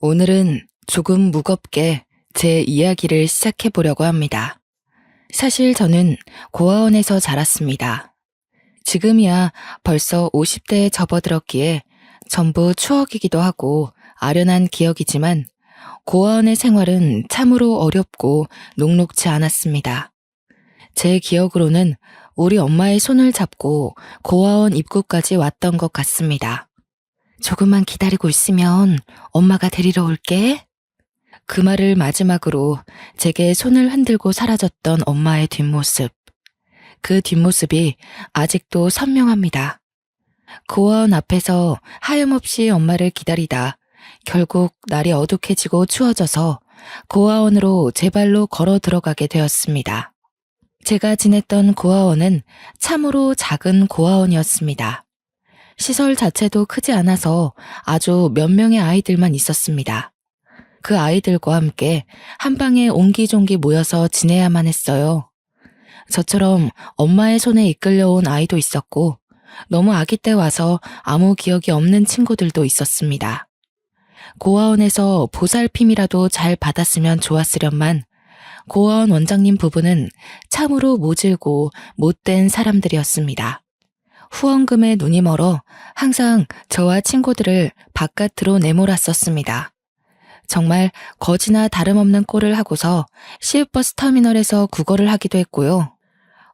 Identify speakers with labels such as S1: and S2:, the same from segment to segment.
S1: 오늘은 조금 무겁게 제 이야기를 시작해 보려고 합니다. 사실 저는 고아원에서 자랐습니다. 지금이야 벌써 50대에 접어들었기에 전부 추억이기도 하고 아련한 기억이지만 고아원의 생활은 참으로 어렵고 녹록지 않았습니다. 제 기억으로는 우리 엄마의 손을 잡고 고아원 입구까지 왔던 것 같습니다. 조금만 기다리고 있으면 엄마가 데리러 올게. 그 말을 마지막으로 제게 손을 흔들고 사라졌던 엄마의 뒷모습. 그 뒷모습이 아직도 선명합니다. 고아원 앞에서 하염없이 엄마를 기다리다 결국 날이 어둑해지고 추워져서 고아원으로 제 발로 걸어 들어가게 되었습니다. 제가 지냈던 고아원은 참으로 작은 고아원이었습니다. 시설 자체도 크지 않아서 아주 몇 명의 아이들만 있었습니다. 그 아이들과 함께 한 방에 옹기종기 모여서 지내야만 했어요. 저처럼 엄마의 손에 이끌려온 아이도 있었고 너무 아기 때 와서 아무 기억이 없는 친구들도 있었습니다. 고아원에서 보살핌이라도 잘 받았으면 좋았으련만 고아원 원장님 부부는 참으로 모질고 못된 사람들이었습니다. 후원금에 눈이 멀어 항상 저와 친구들을 바깥으로 내몰았었습니다. 정말 거지나 다름없는 꼴을 하고서 시외버스 터미널에서 구걸을 하기도 했고요.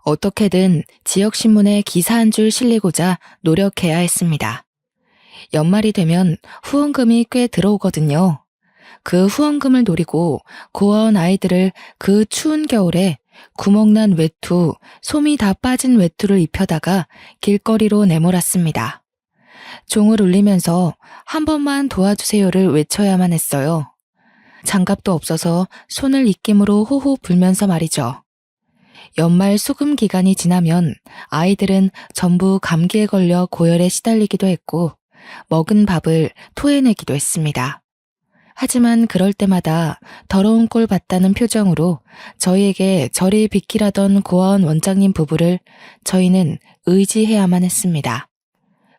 S1: 어떻게든 지역신문에 기사 한 줄 실리고자 노력해야 했습니다. 연말이 되면 후원금이 꽤 들어오거든요. 그 후원금을 노리고 고아원 아이들을 그 추운 겨울에 구멍난 외투, 솜이 다 빠진 외투를 입혀다가 길거리로 내몰았습니다. 종을 울리면서 한 번만 도와주세요를 외쳐야만 했어요. 장갑도 없어서 손을 입김으로 호호 불면서 말이죠. 연말 수금 기간이 지나면 아이들은 전부 감기에 걸려 고열에 시달리기도 했고 먹은 밥을 토해내기도 했습니다. 하지만 그럴 때마다 더러운 꼴 봤다는 표정으로 저희에게 저리 비키라던 고아원 원장님 부부를 저희는 의지해야만 했습니다.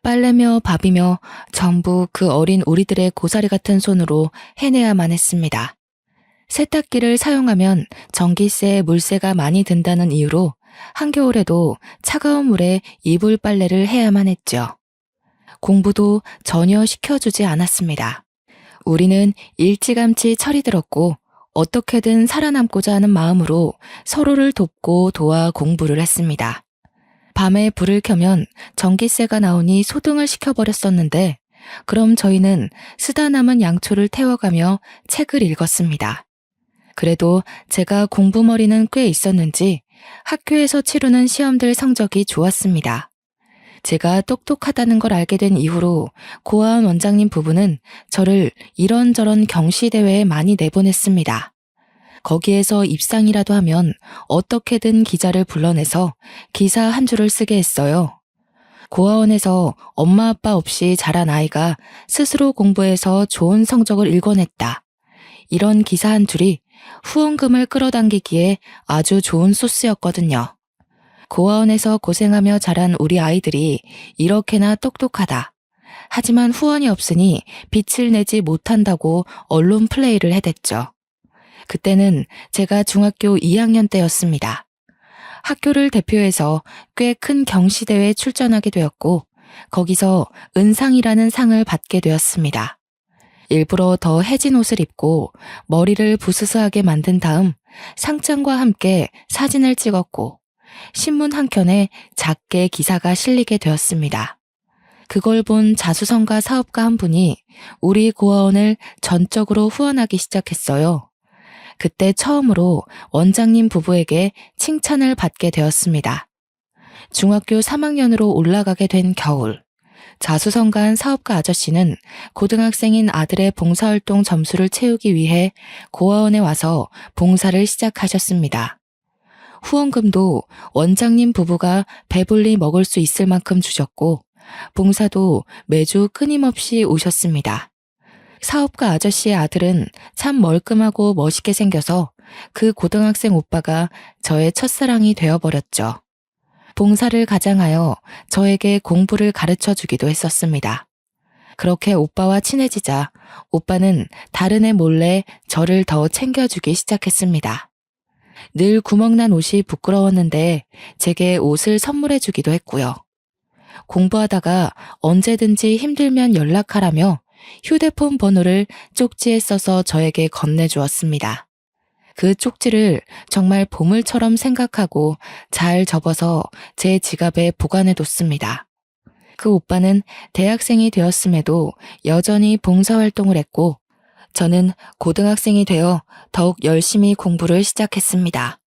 S1: 빨래며 밥이며 전부 그 어린 우리들의 고사리 같은 손으로 해내야만 했습니다. 세탁기를 사용하면 전기세, 물세가 많이 든다는 이유로 한겨울에도 차가운 물에 이불 빨래를 해야만 했죠. 공부도 전혀 시켜주지 않았습니다. 우리는 일찌감치 철이 들었고 어떻게든 살아남고자 하는 마음으로 서로를 돕고 도와 공부를 했습니다. 밤에 불을 켜면 전기세가 나오니 소등을 시켜버렸었는데 그럼 저희는 쓰다 남은 양초를 태워가며 책을 읽었습니다. 그래도 제가 공부머리는 꽤 있었는지 학교에서 치르는 시험들 성적이 좋았습니다. 제가 똑똑하다는 걸 알게 된 이후로 고아원 원장님 부부는 저를 이런저런 경시대회에 많이 내보냈습니다. 거기에서 입상이라도 하면 어떻게든 기자를 불러내서 기사 한 줄을 쓰게 했어요. 고아원에서 엄마 아빠 없이 자란 아이가 스스로 공부해서 좋은 성적을 일궈냈다. 이런 기사 한 줄이 후원금을 끌어당기기에 아주 좋은 소스였거든요. 고아원에서 고생하며 자란 우리 아이들이 이렇게나 똑똑하다. 하지만 후원이 없으니 빛을 내지 못한다고 언론 플레이를 해댔죠. 그때는 제가 중학교 2학년 때였습니다. 학교를 대표해서 꽤 큰 경시대회에 출전하게 되었고 거기서 은상이라는 상을 받게 되었습니다. 일부러 더 해진 옷을 입고 머리를 부스스하게 만든 다음 상장과 함께 사진을 찍었고 신문 한 켠에 작게 기사가 실리게 되었습니다. 그걸 본 자수성가 사업가 한 분이 우리 고아원을 전적으로 후원하기 시작했어요. 그때 처음으로 원장님 부부에게 칭찬을 받게 되었습니다. 중학교 3학년으로 올라가게 된 겨울, 자수성가한 사업가 아저씨는 고등학생인 아들의 봉사활동 점수를 채우기 위해 고아원에 와서 봉사를 시작하셨습니다. 후원금도 원장님 부부가 배불리 먹을 수 있을 만큼 주셨고 봉사도 매주 끊임없이 오셨습니다. 사업가 아저씨의 아들은 참 멀끔하고 멋있게 생겨서 그 고등학생 오빠가 저의 첫사랑이 되어버렸죠. 봉사를 가장하여 저에게 공부를 가르쳐 주기도 했었습니다. 그렇게 오빠와 친해지자 오빠는 다른 애 몰래 저를 더 챙겨주기 시작했습니다. 늘 구멍난 옷이 부끄러웠는데 제게 옷을 선물해주기도 했고요. 공부하다가 언제든지 힘들면 연락하라며 휴대폰 번호를 쪽지에 써서 저에게 건네주었습니다. 그 쪽지를 정말 보물처럼 생각하고 잘 접어서 제 지갑에 보관해뒀습니다. 그 오빠는 대학생이 되었음에도 여전히 봉사활동을 했고 저는 고등학생이 되어 더욱 열심히 공부를 시작했습니다.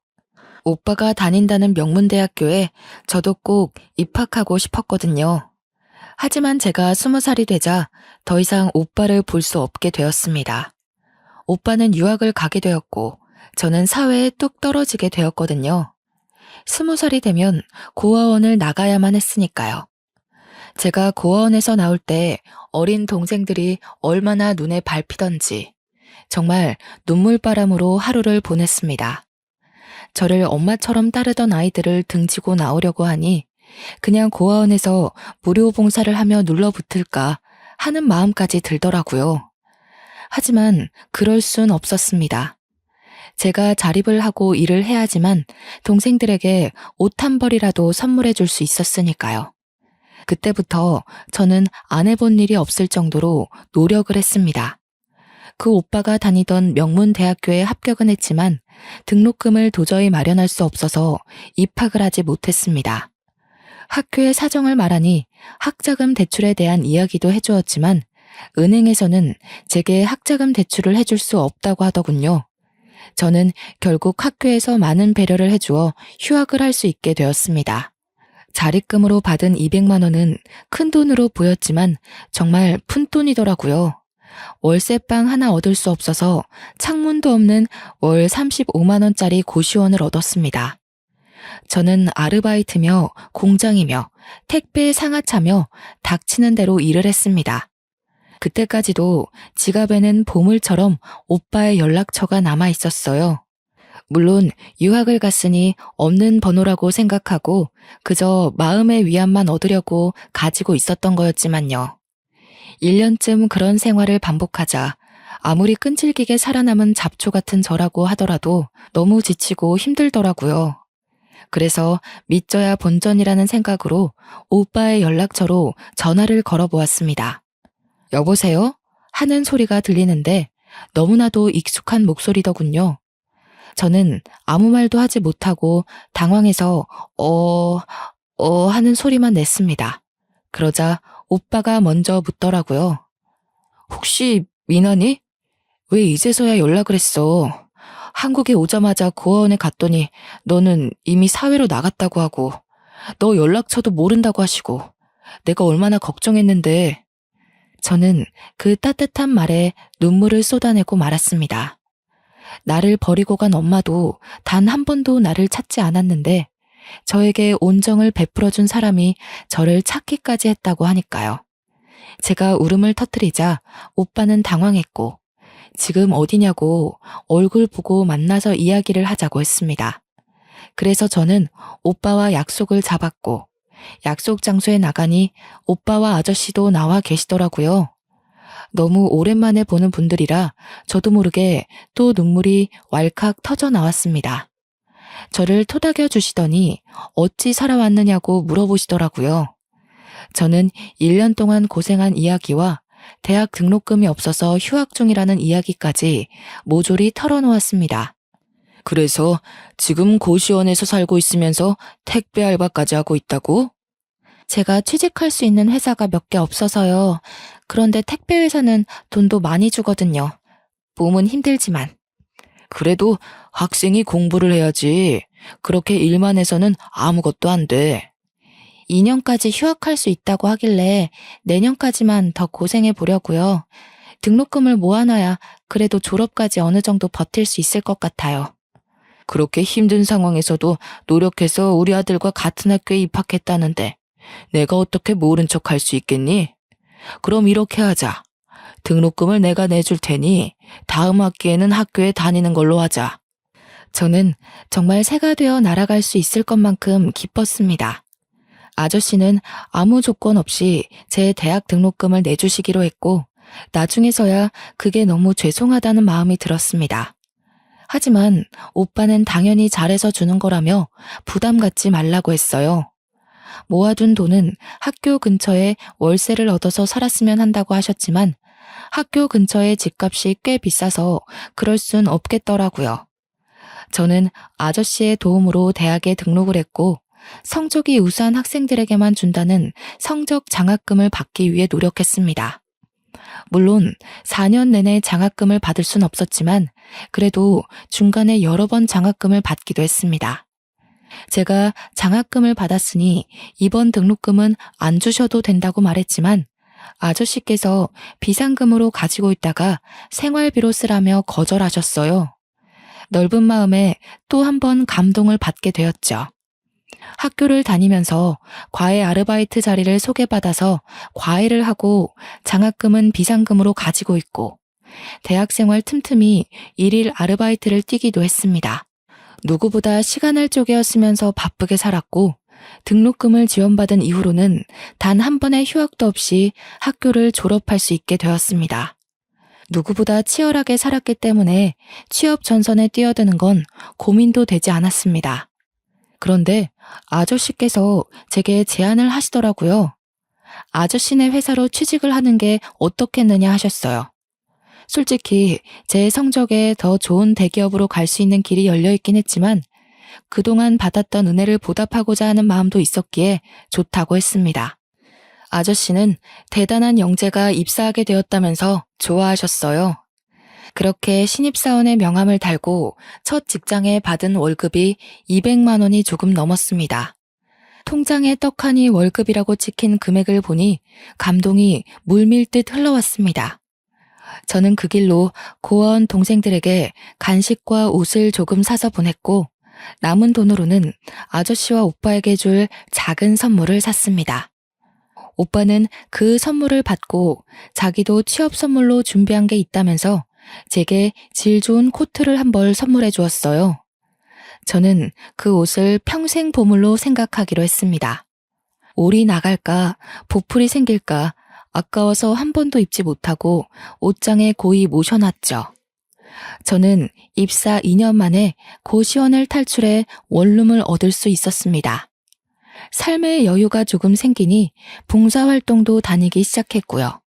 S1: 오빠가 다닌다는 명문대학교에 저도 꼭 입학하고 싶었거든요. 하지만 제가 20살이 되자 더 이상 오빠를 볼 수 없게 되었습니다. 오빠는 유학을 가게 되었고 저는 사회에 뚝 떨어지게 되었거든요. 20살이 되면 고아원을 나가야만 했으니까요. 제가 고아원에서 나올 때 어린 동생들이 얼마나 눈에 밟히던지 정말 눈물바람으로 하루를 보냈습니다. 저를 엄마처럼 따르던 아이들을 등지고 나오려고 하니 그냥 고아원에서 무료 봉사를 하며 눌러붙을까 하는 마음까지 들더라고요. 하지만 그럴 순 없었습니다. 제가 자립을 하고 일을 해야지만 동생들에게 옷 한 벌이라도 선물해 줄 수 있었으니까요. 그때부터 저는 안 해본 일이 없을 정도로 노력을 했습니다. 그 오빠가 다니던 명문대학교에 합격은 했지만 등록금을 도저히 마련할 수 없어서 입학을 하지 못했습니다. 학교의 사정을 말하니 학자금 대출에 대한 이야기도 해주었지만 은행에서는 제게 학자금 대출을 해줄 수 없다고 하더군요. 저는 결국 학교에서 많은 배려를 해주어 휴학을 할 수 있게 되었습니다. 자립금으로 받은 200만 원은 큰 돈으로 보였지만 정말 푼돈이더라고요. 월세방 하나 얻을 수 없어서 창문도 없는 월 35만 원짜리 고시원을 얻었습니다. 저는 아르바이트며 공장이며 택배 상하차며 닥치는 대로 일을 했습니다. 그때까지도 지갑에는 보물처럼 오빠의 연락처가 남아 있었어요. 물론 유학을 갔으니 없는 번호라고 생각하고 그저 마음의 위안만 얻으려고 가지고 있었던 거였지만요. 1년쯤 그런 생활을 반복하자 아무리 끈질기게 살아남은 잡초 같은 저라고 하더라도 너무 지치고 힘들더라고요. 그래서 믿져야 본전이라는 생각으로 오빠의 연락처로 전화를 걸어보았습니다. 여보세요? 하는 소리가 들리는데 너무나도 익숙한 목소리더군요. 저는 아무 말도 하지 못하고 당황해서 하는 소리만 냈습니다. 그러자 오빠가 먼저 묻더라고요. 혹시 미나니? 왜 이제서야 연락을 했어? 한국에 오자마자 고아원에 갔더니 너는 이미 사회로 나갔다고 하고 너 연락처도 모른다고 하시고 내가 얼마나 걱정했는데. 저는 그 따뜻한 말에 눈물을 쏟아내고 말았습니다. 나를 버리고 간 엄마도 단 한 번도 나를 찾지 않았는데 저에게 온정을 베풀어준 사람이 저를 찾기까지 했다고 하니까요. 제가 울음을 터뜨리자 오빠는 당황했고 지금 어디냐고 얼굴 보고 만나서 이야기를 하자고 했습니다. 그래서 저는 오빠와 약속을 잡았고 약속 장소에 나가니 오빠와 아저씨도 나와 계시더라고요. 너무 오랜만에 보는 분들이라 저도 모르게 또 눈물이 왈칵 터져 나왔습니다. 저를 토닥여 주시더니 어찌 살아왔느냐고 물어보시더라고요. 저는 1년 동안 고생한 이야기와 대학 등록금이 없어서 휴학 중이라는 이야기까지 모조리 털어놓았습니다. 그래서 지금 고시원에서 살고 있으면서 택배 알바까지 하고 있다고? 제가 취직할 수 있는 회사가 몇 개 없어서요. 그런데 택배 회사는 돈도 많이 주거든요. 몸은 힘들지만. 그래도 학생이 공부를 해야지. 그렇게 일만 해서는 아무것도 안 돼. 2년까지 휴학할 수 있다고 하길래 내년까지만 더 고생해 보려고요. 등록금을 모아놔야 그래도 졸업까지 어느 정도 버틸 수 있을 것 같아요. 그렇게 힘든 상황에서도 노력해서 우리 아들과 같은 학교에 입학했다는데 내가 어떻게 모른 척 할 수 있겠니? 그럼 이렇게 하자. 등록금을 내가 내줄 테니 다음 학기에는 학교에 다니는 걸로 하자. 저는 정말 새가 되어 날아갈 수 있을 것만큼 기뻤습니다. 아저씨는 아무 조건 없이 제 대학 등록금을 내주시기로 했고 나중에서야 그게 너무 죄송하다는 마음이 들었습니다. 하지만 오빠는 당연히 잘해서 주는 거라며 부담 갖지 말라고 했어요. 모아둔 돈은 학교 근처에 월세를 얻어서 살았으면 한다고 하셨지만 학교 근처에 집값이 꽤 비싸서 그럴 순 없겠더라고요. 저는 아저씨의 도움으로 대학에 등록을 했고 성적이 우수한 학생들에게만 준다는 성적 장학금을 받기 위해 노력했습니다. 물론 4년 내내 장학금을 받을 순 없었지만 그래도 중간에 여러 번 장학금을 받기도 했습니다. 제가 장학금을 받았으니 이번 등록금은 안 주셔도 된다고 말했지만 아저씨께서 비상금으로 가지고 있다가 생활비로 쓰라며 거절하셨어요. 넓은 마음에 또 한 번 감동을 받게 되었죠. 학교를 다니면서 과외 아르바이트 자리를 소개받아서 과외를 하고 장학금은 비상금으로 가지고 있고 대학생활 틈틈이 일일 아르바이트를 뛰기도 했습니다. 누구보다 시간을 쪼개어 쓰면서 바쁘게 살았고 등록금을 지원받은 이후로는 단 한 번의 휴학도 없이 학교를 졸업할 수 있게 되었습니다. 누구보다 치열하게 살았기 때문에 취업 전선에 뛰어드는 건 고민도 되지 않았습니다. 그런데 아저씨께서 제게 제안을 하시더라고요. 아저씨네 회사로 취직을 하는 게 어떻겠느냐 하셨어요. 솔직히 제 성적에 더 좋은 대기업으로 갈 수 있는 길이 열려 있긴 했지만 그동안 받았던 은혜를 보답하고자 하는 마음도 있었기에 좋다고 했습니다. 아저씨는 대단한 영재가 입사하게 되었다면서 좋아하셨어요. 그렇게 신입사원의 명함을 달고 첫 직장에 받은 월급이 200만 원이 조금 넘었습니다. 통장에 떡하니 월급이라고 찍힌 금액을 보니 감동이 물밀듯 흘러왔습니다. 저는 그 길로 고아원 동생들에게 간식과 옷을 조금 사서 보냈고 남은 돈으로는 아저씨와 오빠에게 줄 작은 선물을 샀습니다. 오빠는 그 선물을 받고 자기도 취업 선물로 준비한 게 있다면서 제게 질 좋은 코트를 한 벌 선물해 주었어요. 저는 그 옷을 평생 보물로 생각하기로 했습니다. 올이 나갈까, 보풀이 생길까, 아까워서 한 번도 입지 못하고 옷장에 고이 모셔놨죠. 저는 입사 2년 만에 고시원을 탈출해 원룸을 얻을 수 있었습니다. 삶의 여유가 조금 생기니 봉사활동도 다니기 시작했고요.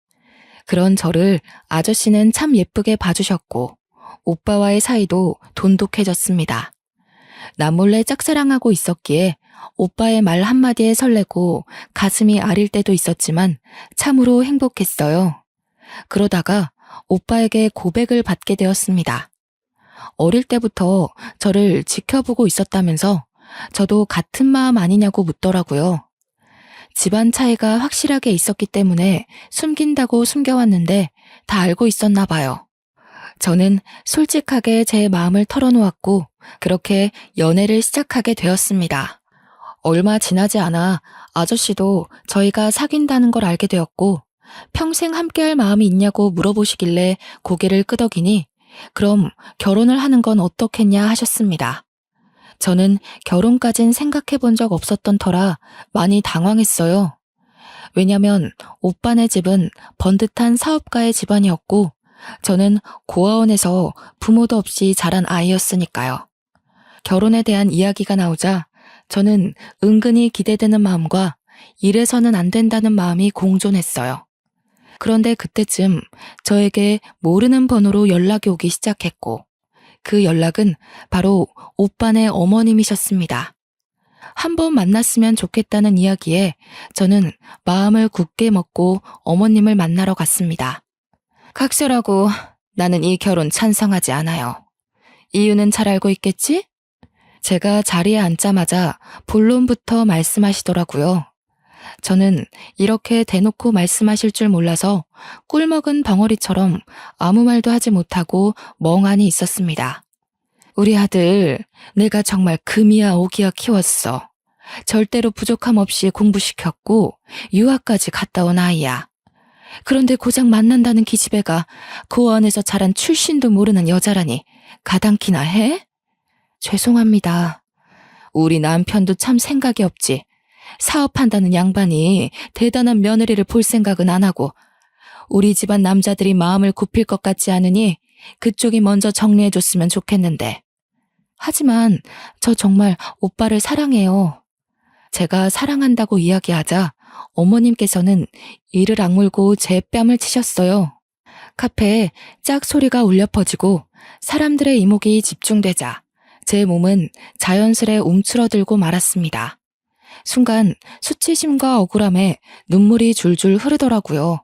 S1: 그런 저를 아저씨는 참 예쁘게 봐주셨고 오빠와의 사이도 돈독해졌습니다. 남몰래 짝사랑하고 있었기에 오빠의 말 한마디에 설레고 가슴이 아릴 때도 있었지만 참으로 행복했어요. 그러다가 오빠에게 고백을 받게 되었습니다. 어릴 때부터 저를 지켜보고 있었다면서 저도 같은 마음 아니냐고 묻더라고요. 집안 차이가 확실하게 있었기 때문에 숨긴다고 숨겨왔는데 다 알고 있었나 봐요. 저는 솔직하게 제 마음을 털어놓았고 그렇게 연애를 시작하게 되었습니다. 얼마 지나지 않아 아저씨도 저희가 사귄다는 걸 알게 되었고 평생 함께할 마음이 있냐고 물어보시길래 고개를 끄덕이니 그럼 결혼을 하는 건 어떻겠냐 하셨습니다. 저는 결혼까진 생각해 본 적 없었던 터라 많이 당황했어요. 왜냐면 오빠네 집은 번듯한 사업가의 집안이었고 저는 고아원에서 부모도 없이 자란 아이였으니까요. 결혼에 대한 이야기가 나오자 저는 은근히 기대되는 마음과 이래서는 안 된다는 마음이 공존했어요. 그런데 그때쯤 저에게 모르는 번호로 연락이 오기 시작했고 그 연락은 바로 오빠네 어머님이셨습니다. 한번 만났으면 좋겠다는 이야기에 저는 마음을 굳게 먹고 어머님을 만나러 갔습니다. 각설하고 나는 이 결혼 찬성하지 않아요. 이유는 잘 알고 있겠지? 제가 자리에 앉자마자 본론부터 말씀하시더라고요. 저는 이렇게 대놓고 말씀하실 줄 몰라서 꿀먹은 벙어리처럼 아무 말도 하지 못하고 멍하니 있었습니다. 우리 아들 내가 정말 금이야 오기야 키웠어. 절대로 부족함 없이 공부시켰고 유학까지 갔다 온 아이야. 그런데 고작 만난다는 기집애가 고아원에서 자란 출신도 모르는 여자라니 가당키나 해? 죄송합니다. 우리 남편도 참 생각이 없지. 사업한다는 양반이 대단한 며느리를 볼 생각은 안 하고 우리 집안 남자들이 마음을 굽힐 것 같지 않으니 그쪽이 먼저 정리해줬으면 좋겠는데. 하지만 저 정말 오빠를 사랑해요. 제가 사랑한다고 이야기하자 어머님께서는 이를 악물고 제 뺨을 치셨어요. 카페에 짝 소리가 울려 퍼지고 사람들의 이목이 집중되자 제 몸은 자연스레 움츠러들고 말았습니다. 순간 수치심과 억울함에 눈물이 줄줄 흐르더라고요.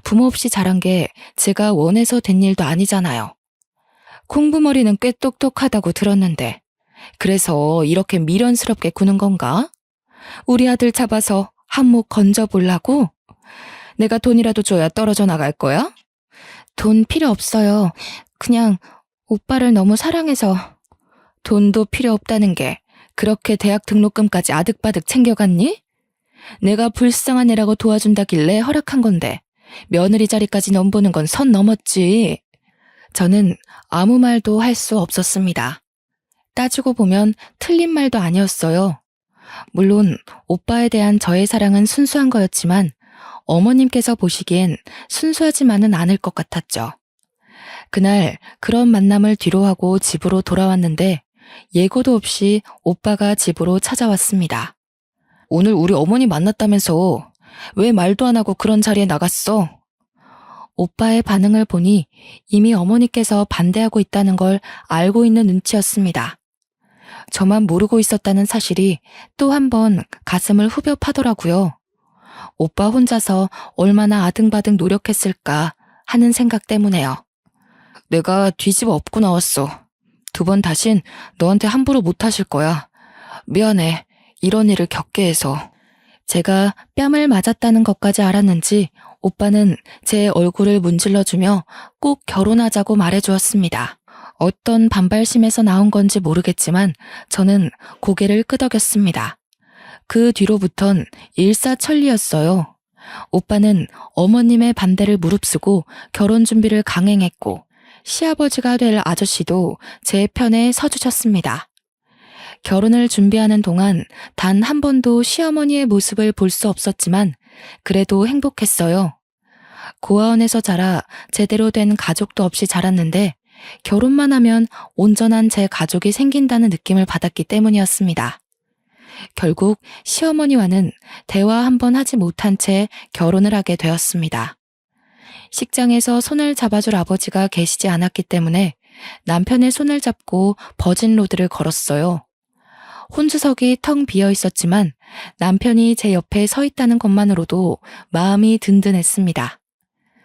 S1: 부모 없이 자란 게 제가 원해서 된 일도 아니잖아요. 콩부머리는 꽤 똑똑하다고 들었는데 그래서 이렇게 미련스럽게 구는 건가? 우리 아들 잡아서 한몫 건져보려고? 내가 돈이라도 줘야 떨어져 나갈 거야? 돈 필요 없어요. 그냥 오빠를 너무 사랑해서. 돈도 필요 없다는 게 그렇게 대학 등록금까지 아득바득 챙겨갔니? 내가 불쌍한 애라고 도와준다길래 허락한 건데 며느리 자리까지 넘보는 건 선 넘었지. 저는 아무 말도 할 수 없었습니다. 따지고 보면 틀린 말도 아니었어요. 물론 오빠에 대한 저의 사랑은 순수한 거였지만 어머님께서 보시기엔 순수하지만은 않을 것 같았죠. 그날 그런 만남을 뒤로하고 집으로 돌아왔는데 예고도 없이 오빠가 집으로 찾아왔습니다. 오늘 우리 어머니 만났다면서 왜 말도 안 하고 그런 자리에 나갔어? 오빠의 반응을 보니 이미 어머니께서 반대하고 있다는 걸 알고 있는 눈치였습니다. 저만 모르고 있었다는 사실이 또 한 번 가슴을 후벼 파더라고요. 오빠 혼자서 얼마나 아등바등 노력했을까 하는 생각 때문에요. 내가 뒤집어 엎고 나왔어. 2번 다신 너한테 함부로 못하실 거야. 미안해. 이런 일을 겪게 해서. 제가 뺨을 맞았다는 것까지 알았는지 오빠는 제 얼굴을 문질러주며 꼭 결혼하자고 말해주었습니다. 어떤 반발심에서 나온 건지 모르겠지만 저는 고개를 끄덕였습니다. 그 뒤로부턴 일사천리였어요. 오빠는 어머님의 반대를 무릅쓰고 결혼 준비를 강행했고 시아버지가 될 아저씨도 제 편에 서주셨습니다. 결혼을 준비하는 동안 단 한 번도 시어머니의 모습을 볼 수 없었지만 그래도 행복했어요. 고아원에서 자라 제대로 된 가족도 없이 자랐는데 결혼만 하면 온전한 제 가족이 생긴다는 느낌을 받았기 때문이었습니다. 결국 시어머니와는 대화 한 번 하지 못한 채 결혼을 하게 되었습니다. 식장에서 손을 잡아줄 아버지가 계시지 않았기 때문에 남편의 손을 잡고 버진로드를 걸었어요. 혼주석이 텅 비어 있었지만 남편이 제 옆에 서 있다는 것만으로도 마음이 든든했습니다.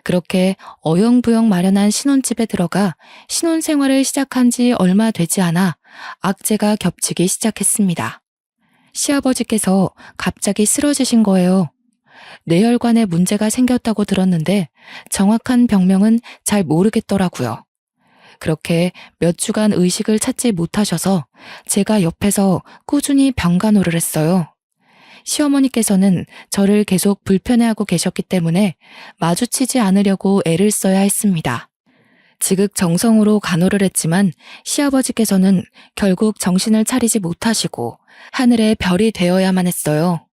S1: 그렇게 어영부영 마련한 신혼집에 들어가 신혼생활을 시작한 지 얼마 되지 않아 악재가 겹치기 시작했습니다. 시아버지께서 갑자기 쓰러지신 거예요. 뇌혈관에 문제가 생겼다고 들었는데 정확한 병명은 잘 모르겠더라고요. 그렇게 몇 주간 의식을 찾지 못하셔서 제가 옆에서 꾸준히 병간호를 했어요. 시어머니께서는 저를 계속 불편해하고 계셨기 때문에 마주치지 않으려고 애를 써야 했습니다. 지극정성으로 간호를 했지만 시아버지께서는 결국 정신을 차리지 못하시고 하늘의 별이 되어야만 했어요.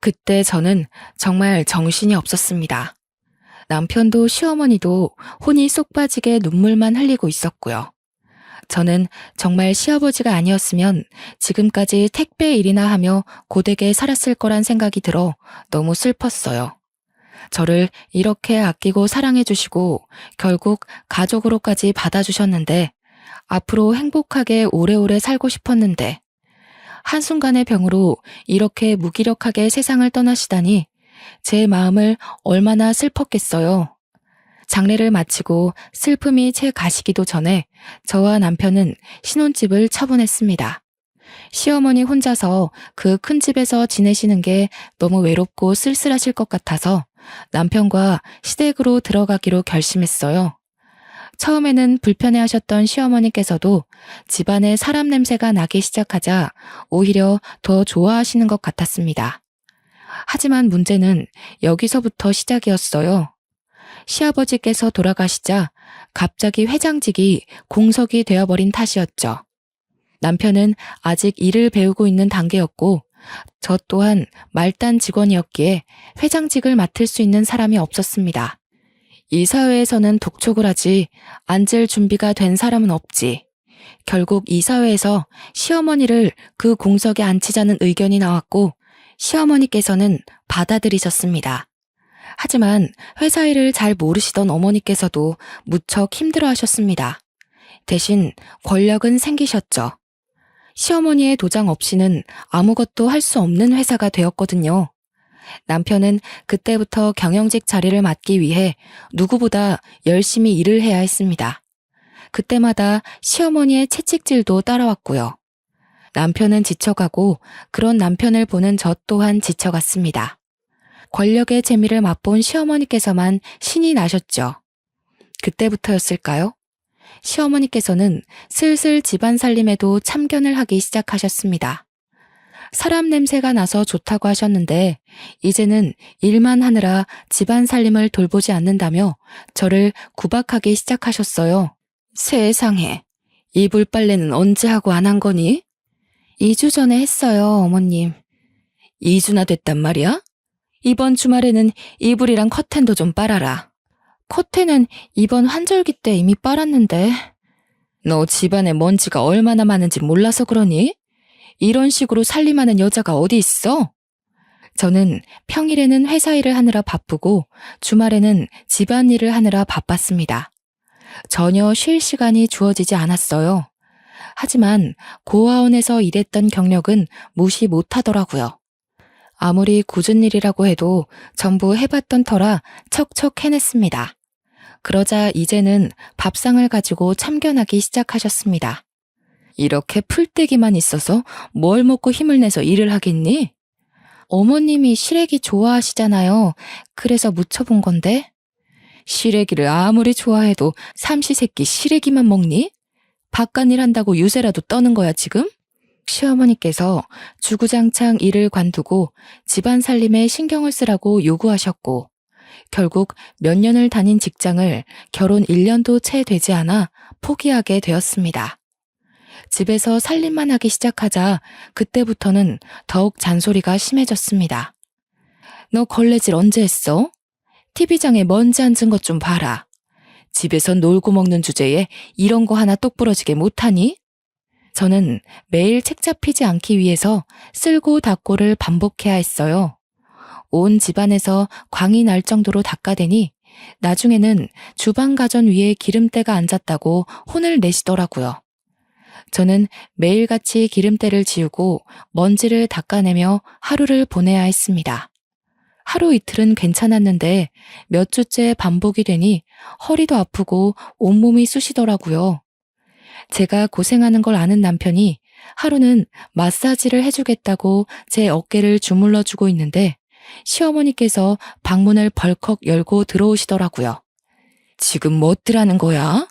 S1: 그때 저는 정말 정신이 없었습니다. 남편도 시어머니도 혼이 쏙 빠지게 눈물만 흘리고 있었고요. 저는 정말 시아버지가 아니었으면 지금까지 택배 일이나 하며 고되게 살았을 거란 생각이 들어 너무 슬펐어요. 저를 이렇게 아끼고 사랑해 주시고 결국 가족으로까지 받아주셨는데 앞으로 행복하게 오래오래 살고 싶었는데 한순간의 병으로 이렇게 무기력하게 세상을 떠나시다니 제 마음을 얼마나 슬펐겠어요. 장례를 마치고 슬픔이 채 가시기도 전에 저와 남편은 신혼집을 처분했습니다. 시어머니 혼자서 그 큰 집에서 지내시는 게 너무 외롭고 쓸쓸하실 것 같아서 남편과 시댁으로 들어가기로 결심했어요. 처음에는 불편해하셨던 시어머니께서도 집안에 사람 냄새가 나기 시작하자 오히려 더 좋아하시는 것 같았습니다. 하지만 문제는 여기서부터 시작이었어요. 시아버지께서 돌아가시자 갑자기 회장직이 공석이 되어버린 탓이었죠. 남편은 아직 일을 배우고 있는 단계였고 저 또한 말단 직원이었기에 회장직을 맡을 수 있는 사람이 없었습니다. 이 사회에서는 독촉을 하지 앉을 준비가 된 사람은 없지. 결국 이 사회에서 시어머니를 그 공석에 앉히자는 의견이 나왔고 시어머니께서는 받아들이셨습니다. 하지만 회사 일을 잘 모르시던 어머니께서도 무척 힘들어 하셨습니다. 대신 권력은 생기셨죠. 시어머니의 도장 없이는 아무것도 할 수 없는 회사가 되었거든요. 남편은 그때부터 경영직 자리를 맡기 위해 누구보다 열심히 일을 해야 했습니다. 그때마다 시어머니의 채찍질도 따라왔고요. 남편은 지쳐가고 그런 남편을 보는 저 또한 지쳐갔습니다. 권력의 재미를 맛본 시어머니께서만 신이 나셨죠. 그때부터였을까요? 시어머니께서는 슬슬 집안 살림에도 참견을 하기 시작하셨습니다. 사람 냄새가 나서 좋다고 하셨는데 이제는 일만 하느라 집안 살림을 돌보지 않는다며 저를 구박하기 시작하셨어요. 세상에, 이불 빨래는 언제 하고 안 한 거니? 2주 전에 했어요, 어머님. 2주나 됐단 말이야? 이번 주말에는 이불이랑 커튼도 좀 빨아라. 커튼은 이번 환절기 때 이미 빨았는데. 너 집안에 먼지가 얼마나 많은지 몰라서 그러니? 이런 식으로 살림하는 여자가 어디 있어? 저는 평일에는 회사 일을 하느라 바쁘고 주말에는 집안일을 하느라 바빴습니다. 전혀 쉴 시간이 주어지지 않았어요. 하지만 고아원에서 일했던 경력은 무시 못하더라고요. 아무리 굳은 일이라고 해도 전부 해봤던 터라 척척 해냈습니다. 그러자 이제는 밥상을 가지고 참견하기 시작하셨습니다. 이렇게 풀떼기만 있어서 뭘 먹고 힘을 내서 일을 하겠니? 어머님이 시래기 좋아하시잖아요. 그래서 무쳐본 건데. 시래기를 아무리 좋아해도 삼시세끼 시래기만 먹니? 바깥일 한다고 유세라도 떠는 거야 지금? 시어머니께서 주구장창 일을 관두고 집안 살림에 신경을 쓰라고 요구하셨고 결국 몇 년을 다닌 직장을 결혼 1년도 채 되지 않아 포기하게 되었습니다. 집에서 살림만 하기 시작하자 그때부터는 더욱 잔소리가 심해졌습니다. 너 걸레질 언제 했어? TV장에 먼지 앉은 것 좀 봐라. 집에서 놀고 먹는 주제에 이런 거 하나 똑부러지게 못하니? 저는 매일 책 잡히지 않기 위해서 쓸고 닦고를 반복해야 했어요. 온 집안에서 광이 날 정도로 닦아대니 나중에는 주방 가전 위에 기름때가 앉았다고 혼을 내시더라고요. 저는 매일같이 기름때를 지우고 먼지를 닦아내며 하루를 보내야 했습니다. 하루 이틀은 괜찮았는데 몇 주째 반복이 되니 허리도 아프고 온몸이 쑤시더라고요. 제가 고생하는 걸 아는 남편이 하루는 마사지를 해주겠다고 제 어깨를 주물러주고 있는데 시어머니께서 방문을 벌컥 열고 들어오시더라고요. 지금 뭐더라는 거야?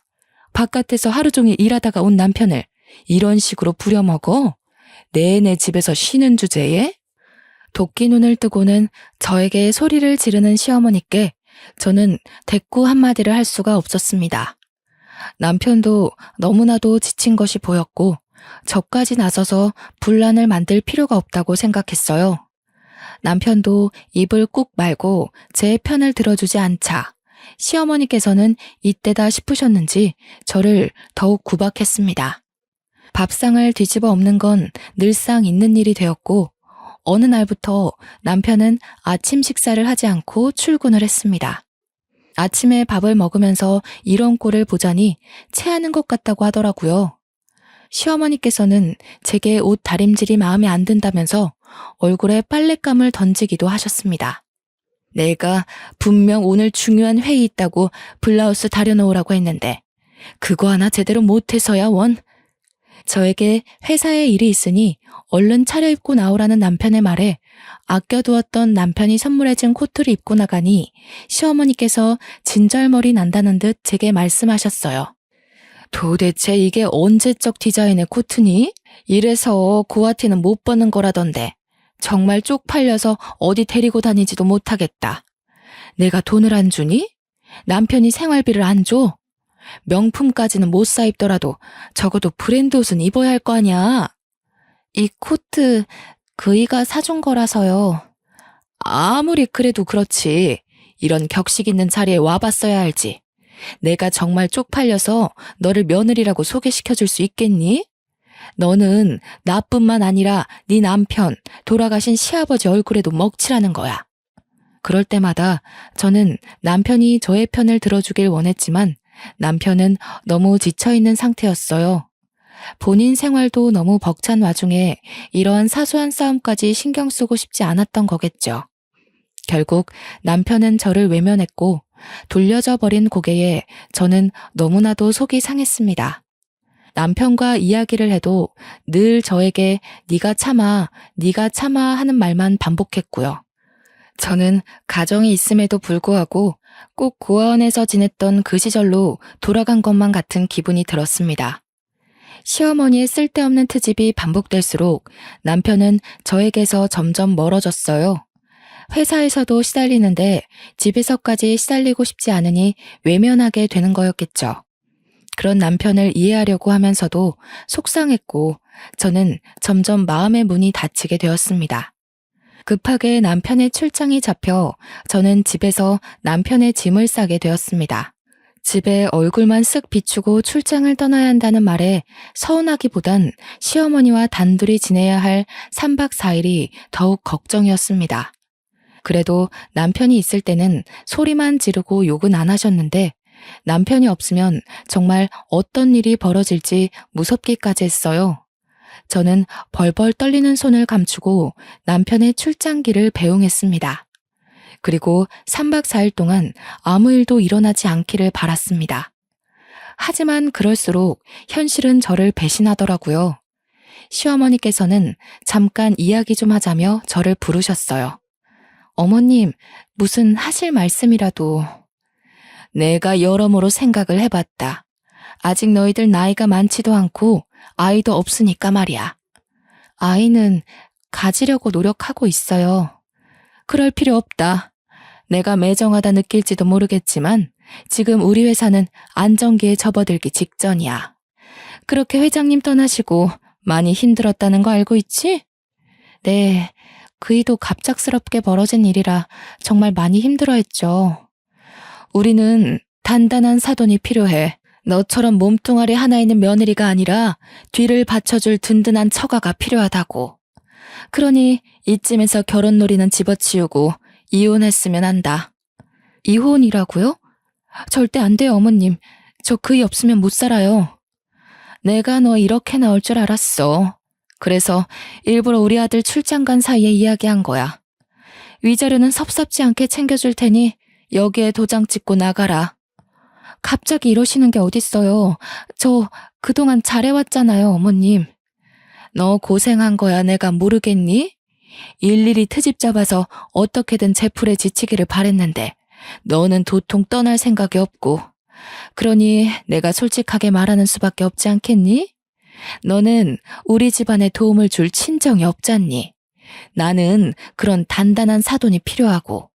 S1: 바깥에서 하루 종일 일하다가 온 남편을 이런 식으로 부려먹어? 내내 집에서 쉬는 주제에? 도끼 눈을 뜨고는 저에게 소리를 지르는 시어머니께 저는 대꾸 한마디를 할 수가 없었습니다. 남편도 너무나도 지친 것이 보였고 저까지 나서서 분란을 만들 필요가 없다고 생각했어요. 남편도 입을 꾹 말고 제 편을 들어주지 않자 시어머니께서는 이때다 싶으셨는지 저를 더욱 구박했습니다. 밥상을 뒤집어 엎는 건 늘상 있는 일이 되었고 어느 날부터 남편은 아침 식사를 하지 않고 출근을 했습니다. 아침에 밥을 먹으면서 이런 꼴을 보자니 체하는 것 같다고 하더라고요. 시어머니께서는 제게 옷 다림질이 마음에 안 든다면서 얼굴에 빨랫감을 던지기도 하셨습니다. 내가 분명 오늘 중요한 회의 있다고 블라우스 다려놓으라고 했는데 그거 하나 제대로 못해서야 원. 저에게 회사에 일이 있으니 얼른 차려입고 나오라는 남편의 말에 아껴두었던 남편이 선물해준 코트를 입고 나가니 시어머니께서 진절머리 난다는 듯 제게 말씀하셨어요. 도대체 이게 언제적 디자인의 코트니? 이래서 고아티는 못 버는 거라던데 정말 쪽팔려서 어디 데리고 다니지도 못하겠다. 내가 돈을 안 주니? 남편이 생활비를 안 줘? 명품까지는 못 사 입더라도 적어도 브랜드 옷은 입어야 할 거 아니야. 이 코트 그이가 사준 거라서요. 아무리 그래도 그렇지. 이런 격식 있는 자리에 와봤어야 알지. 내가 정말 쪽팔려서 너를 며느리라고 소개시켜줄 수 있겠니? 너는 나뿐만 아니라 네 남편, 돌아가신 시아버지 얼굴에도 먹칠하는 거야. 그럴 때마다 저는 남편이 저의 편을 들어주길 원했지만 남편은 너무 지쳐있는 상태였어요. 본인 생활도 너무 벅찬 와중에 이러한 사소한 싸움까지 신경 쓰고 싶지 않았던 거겠죠. 결국 남편은 저를 외면했고 돌려져 버린 고개에 저는 너무나도 속이 상했습니다. 남편과 이야기를 해도 늘 저에게 네가 참아, 네가 참아 하는 말만 반복했고요. 저는 가정이 있음에도 불구하고 꼭 고아원에서 지냈던 그 시절로 돌아간 것만 같은 기분이 들었습니다. 시어머니의 쓸데없는 트집이 반복될수록 남편은 저에게서 점점 멀어졌어요. 회사에서도 시달리는데 집에서까지 시달리고 싶지 않으니 외면하게 되는 거였겠죠. 그런 남편을 이해하려고 하면서도 속상했고 저는 점점 마음의 문이 닫히게 되었습니다. 급하게 남편의 출장이 잡혀 저는 집에서 남편의 짐을 싸게 되었습니다. 집에 얼굴만 쓱 비추고 출장을 떠나야 한다는 말에 서운하기보단 시어머니와 단둘이 지내야 할 3박 4일이 더욱 걱정이었습니다. 그래도 남편이 있을 때는 소리만 지르고 욕은 안 하셨는데 남편이 없으면 정말 어떤 일이 벌어질지 무섭기까지 했어요. 저는 벌벌 떨리는 손을 감추고 남편의 출장기를 배웅했습니다. 그리고 3박 4일 동안 아무 일도 일어나지 않기를 바랐습니다. 하지만 그럴수록 현실은 저를 배신하더라고요. 시어머니께서는 잠깐 이야기 좀 하자며 저를 부르셨어요. 어머님, 무슨 하실 말씀이라도. 내가 여러모로 생각을 해봤다. 아직 너희들 나이가 많지도 않고 아이도 없으니까 말이야. 아이는 가지려고 노력하고 있어요. 그럴 필요 없다. 내가 매정하다 느낄지도 모르겠지만 지금 우리 회사는 안정기에 접어들기 직전이야. 그렇게 회장님 떠나시고 많이 힘들었다는 거 알고 있지? 네, 그이도 갑작스럽게 벌어진 일이라 정말 많이 힘들어했죠. 우리는 단단한 사돈이 필요해. 너처럼 몸뚱아리 하나 있는 며느리가 아니라 뒤를 받쳐줄 든든한 처가가 필요하다고. 그러니 이쯤에서 결혼놀이는 집어치우고 이혼했으면 한다. 이혼이라고요? 절대 안 돼요, 어머님. 저 그이 없으면 못 살아요. 내가 너 이렇게 나올 줄 알았어. 그래서 일부러 우리 아들 출장 간 사이에 이야기한 거야. 위자료는 섭섭지 않게 챙겨줄 테니 여기에 도장 찍고 나가라. 갑자기 이러시는 게 어딨어요. 저 그동안 잘해왔잖아요, 어머님. 너 고생한 거야 내가 모르겠니? 일일이 트집 잡아서 어떻게든 제풀에 지치기를 바랬는데 너는 도통 떠날 생각이 없고 그러니 내가 솔직하게 말하는 수밖에 없지 않겠니? 너는 우리 집안에 도움을 줄 친정이 없잖니. 나는 그런 단단한 사돈이 필요하고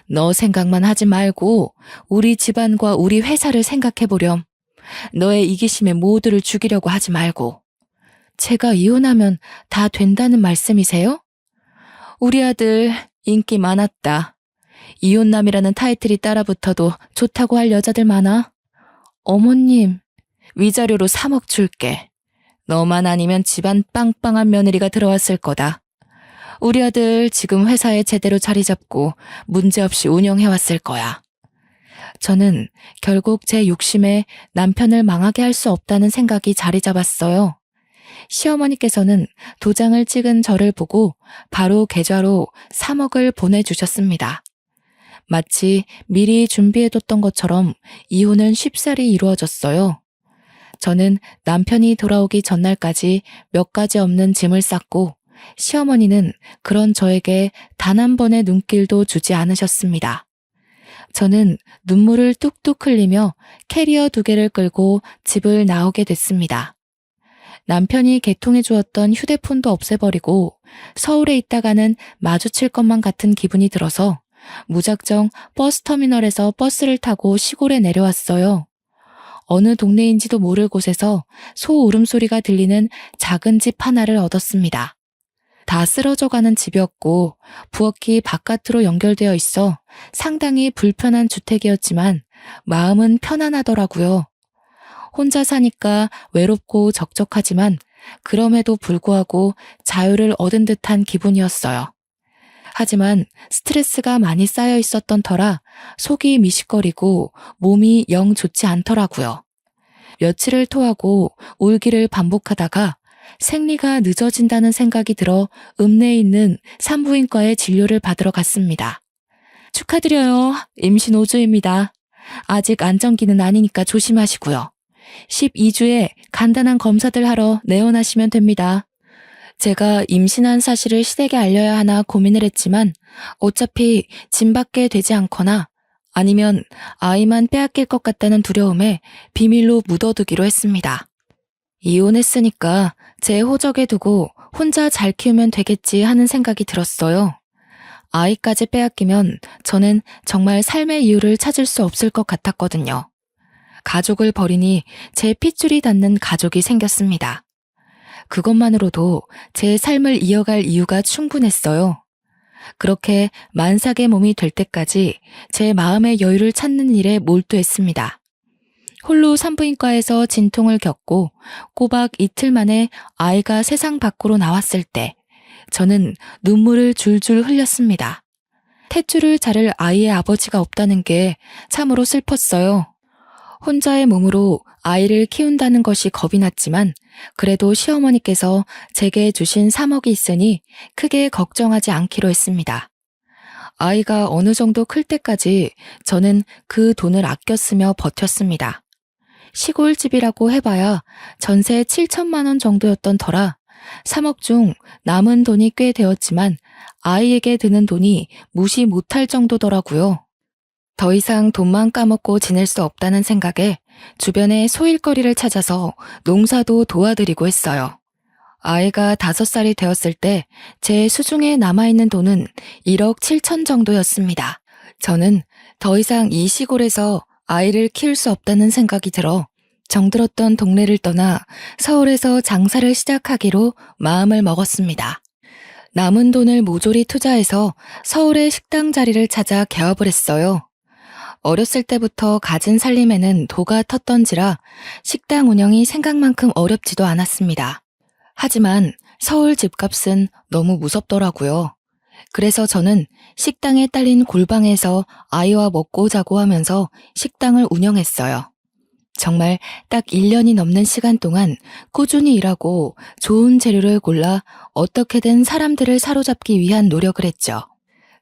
S1: 너 생각만 하지 말고 우리 집안과 우리 회사를 생각해보렴. 너의 이기심에 모두를 죽이려고 하지 말고. 제가 이혼하면 다 된다는 말씀이세요? 우리 아들 인기 많았다. 이혼남이라는 타이틀이 따라붙어도 좋다고 할 여자들 많아. 어머님, 위자료로 3억 줄게. 너만 아니면 집안 빵빵한 며느리가 들어왔을 거다. 우리 아들 지금 회사에 제대로 자리 잡고 문제없이 운영해왔을 거야. 저는 결국 제 욕심에 남편을 망하게 할 수 없다는 생각이 자리 잡았어요. 시어머니께서는 도장을 찍은 저를 보고 바로 계좌로 3억을 보내주셨습니다. 마치 미리 준비해뒀던 것처럼 이혼은 쉽사리 이루어졌어요. 저는 남편이 돌아오기 전날까지 몇 가지 없는 짐을 쌌고 시어머니는 그런 저에게 단 한 번의 눈길도 주지 않으셨습니다. 저는 눈물을 뚝뚝 흘리며 캐리어 2개를 끌고 집을 나오게 됐습니다. 남편이 개통해 주었던 휴대폰도 없애버리고 서울에 있다가는 마주칠 것만 같은 기분이 들어서 무작정 버스터미널에서 버스를 타고 시골에 내려왔어요. 어느 동네인지도 모를 곳에서 소 울음소리가 들리는 작은 집 하나를 얻었습니다. 다 쓰러져가는 집이었고 부엌이 바깥으로 연결되어 있어 상당히 불편한 주택이었지만 마음은 편안하더라고요. 혼자 사니까 외롭고 적적하지만 그럼에도 불구하고 자유를 얻은 듯한 기분이었어요. 하지만 스트레스가 많이 쌓여 있었던 터라 속이 미식거리고 몸이 영 좋지 않더라고요. 며칠을 토하고 울기를 반복하다가 생리가 늦어진다는 생각이 들어 읍내에 있는 산부인과에 진료를 받으러 갔습니다. 축하드려요. 임신 5주입니다. 아직 안정기는 아니니까 조심하시고요. 12주에 간단한 검사들 하러 내원하시면 됩니다. 제가 임신한 사실을 시댁에 알려야 하나 고민을 했지만 어차피 짐밖에 되지 않거나 아니면 아이만 빼앗길 것 같다는 두려움에 비밀로 묻어두기로 했습니다. 이혼했으니까 제 호적에 두고 혼자 잘 키우면 되겠지 하는 생각이 들었어요. 아이까지 빼앗기면 저는 정말 삶의 이유를 찾을 수 없을 것 같았거든요. 가족을 버리니 제 핏줄이 닿는 가족이 생겼습니다. 그것만으로도 제 삶을 이어갈 이유가 충분했어요. 그렇게 만삭의 몸이 될 때까지 제 마음의 여유를 찾는 일에 몰두했습니다. 홀로 산부인과에서 진통을 겪고 꼬박 이틀 만에 아이가 세상 밖으로 나왔을 때 저는 눈물을 줄줄 흘렸습니다. 탯줄을 자를 아이의 아버지가 없다는 게 참으로 슬펐어요. 혼자의 몸으로 아이를 키운다는 것이 겁이 났지만 그래도 시어머니께서 제게 주신 3억이 있으니 크게 걱정하지 않기로 했습니다. 아이가 어느 정도 클 때까지 저는 그 돈을 아껴 쓰며 버텼습니다. 시골집이라고 해봐야 전세 7천만 원 정도였던 터라 3억 중 남은 돈이 꽤 되었지만 아이에게 드는 돈이 무시 못할 정도더라고요. 더 이상 돈만 까먹고 지낼 수 없다는 생각에 주변에 소일거리를 찾아서 농사도 도와드리고 했어요. 아이가 5살이 되었을 때 제 수중에 남아있는 돈은 1억 7천 정도였습니다. 저는 더 이상 이 시골에서 아이를 키울 수 없다는 생각이 들어 정들었던 동네를 떠나 서울에서 장사를 시작하기로 마음을 먹었습니다. 남은 돈을 모조리 투자해서 서울의 식당 자리를 찾아 개업을 했어요. 어렸을 때부터 가진 살림에는 도가 텄던지라 식당 운영이 생각만큼 어렵지도 않았습니다. 하지만 서울 집값은 너무 무섭더라고요. 그래서 저는 식당에 딸린 골방에서 아이와 먹고 자고 하면서 식당을 운영했어요. 정말 딱 1년이 넘는 시간 동안 꾸준히 일하고 좋은 재료를 골라 어떻게든 사람들을 사로잡기 위한 노력을 했죠.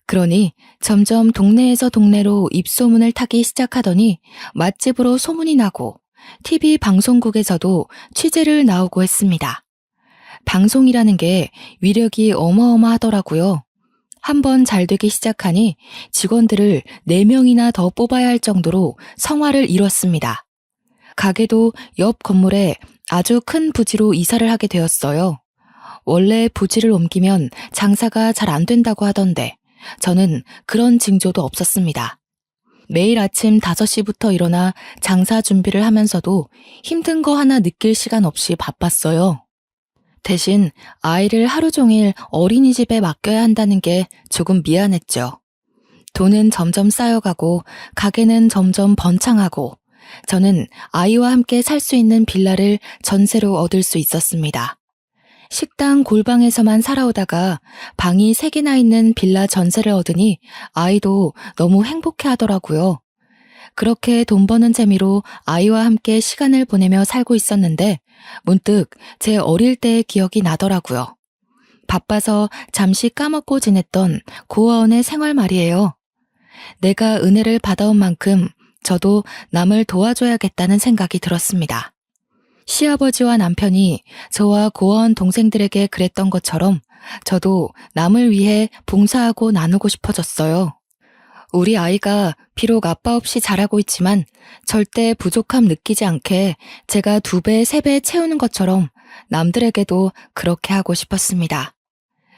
S1: 그러니 점점 동네에서 동네로 입소문을 타기 시작하더니 맛집으로 소문이 나고 TV 방송국에서도 취재를 나오고 했습니다. 방송이라는 게 위력이 어마어마하더라고요. 한번 잘 되기 시작하니 직원들을 4명이나 더 뽑아야 할 정도로 성화를 이뤘습니다. 가게도 옆 건물에 아주 큰 부지로 이사를 하게 되었어요. 원래 부지를 옮기면 장사가 잘 안 된다고 하던데 저는 그런 징조도 없었습니다. 매일 아침 5시부터 일어나 장사 준비를 하면서도 힘든 거 하나 느낄 시간 없이 바빴어요. 대신 아이를 하루 종일 어린이집에 맡겨야 한다는 게 조금 미안했죠. 돈은 점점 쌓여가고 가게는 점점 번창하고 저는 아이와 함께 살 수 있는 빌라를 전세로 얻을 수 있었습니다. 식당 골방에서만 살아오다가 방이 3개나 있는 빌라 전세를 얻으니 아이도 너무 행복해 하더라고요. 그렇게 돈 버는 재미로 아이와 함께 시간을 보내며 살고 있었는데 문득 제 어릴 때의 기억이 나더라고요. 바빠서 잠시 까먹고 지냈던 고아원의 생활 말이에요. 내가 은혜를 받아온 만큼 저도 남을 도와줘야겠다는 생각이 들었습니다. 시아버지와 남편이 저와 고아원 동생들에게 그랬던 것처럼 저도 남을 위해 봉사하고 나누고 싶어졌어요. 우리 아이가 비록 아빠 없이 자라고 있지만 절대 부족함 느끼지 않게 제가 2배, 3배 채우는 것처럼 남들에게도 그렇게 하고 싶었습니다.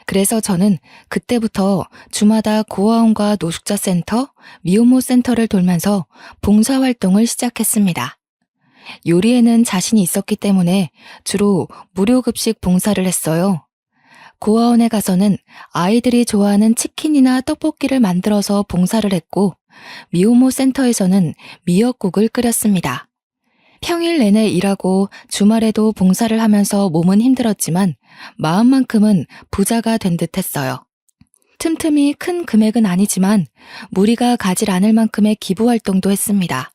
S1: 그래서 저는 그때부터 주마다 고아원과 노숙자 센터, 미혼모 센터를 돌면서 봉사활동을 시작했습니다. 요리에는 자신이 있었기 때문에 주로 무료급식 봉사를 했어요. 고아원에 가서는 아이들이 좋아하는 치킨이나 떡볶이를 만들어서 봉사를 했고, 미혼모 센터에서는 미역국을 끓였습니다. 평일 내내 일하고 주말에도 봉사를 하면서 몸은 힘들었지만 마음만큼은 부자가 된 듯 했어요. 틈틈이 큰 금액은 아니지만 무리가 가질 않을 만큼의 기부 활동도 했습니다.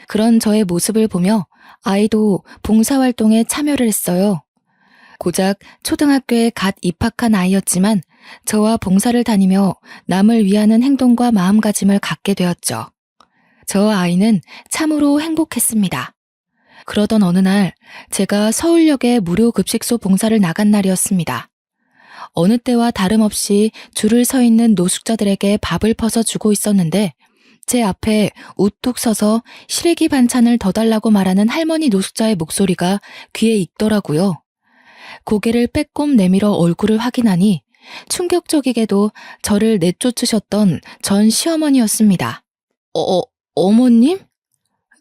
S1: 그런 저의 모습을 보며 아이도 봉사활동에 참여를 했어요. 고작 초등학교에 갓 입학한 아이였지만 저와 봉사를 다니며 남을 위하는 행동과 마음가짐을 갖게 되었죠. 저 아이는 참으로 행복했습니다. 그러던 어느 날 제가 서울역에 무료 급식소 봉사를 나간 날이었습니다. 어느 때와 다름없이 줄을 서 있는 노숙자들에게 밥을 퍼서 주고 있었는데 제 앞에 우뚝 서서 시래기 반찬을 더 달라고 말하는 할머니 노숙자의 목소리가 귀에 익더라고요. 고개를 빼꼼 내밀어 얼굴을 확인하니 충격적이게도 저를 내쫓으셨던 전 시어머니였습니다. 어머님?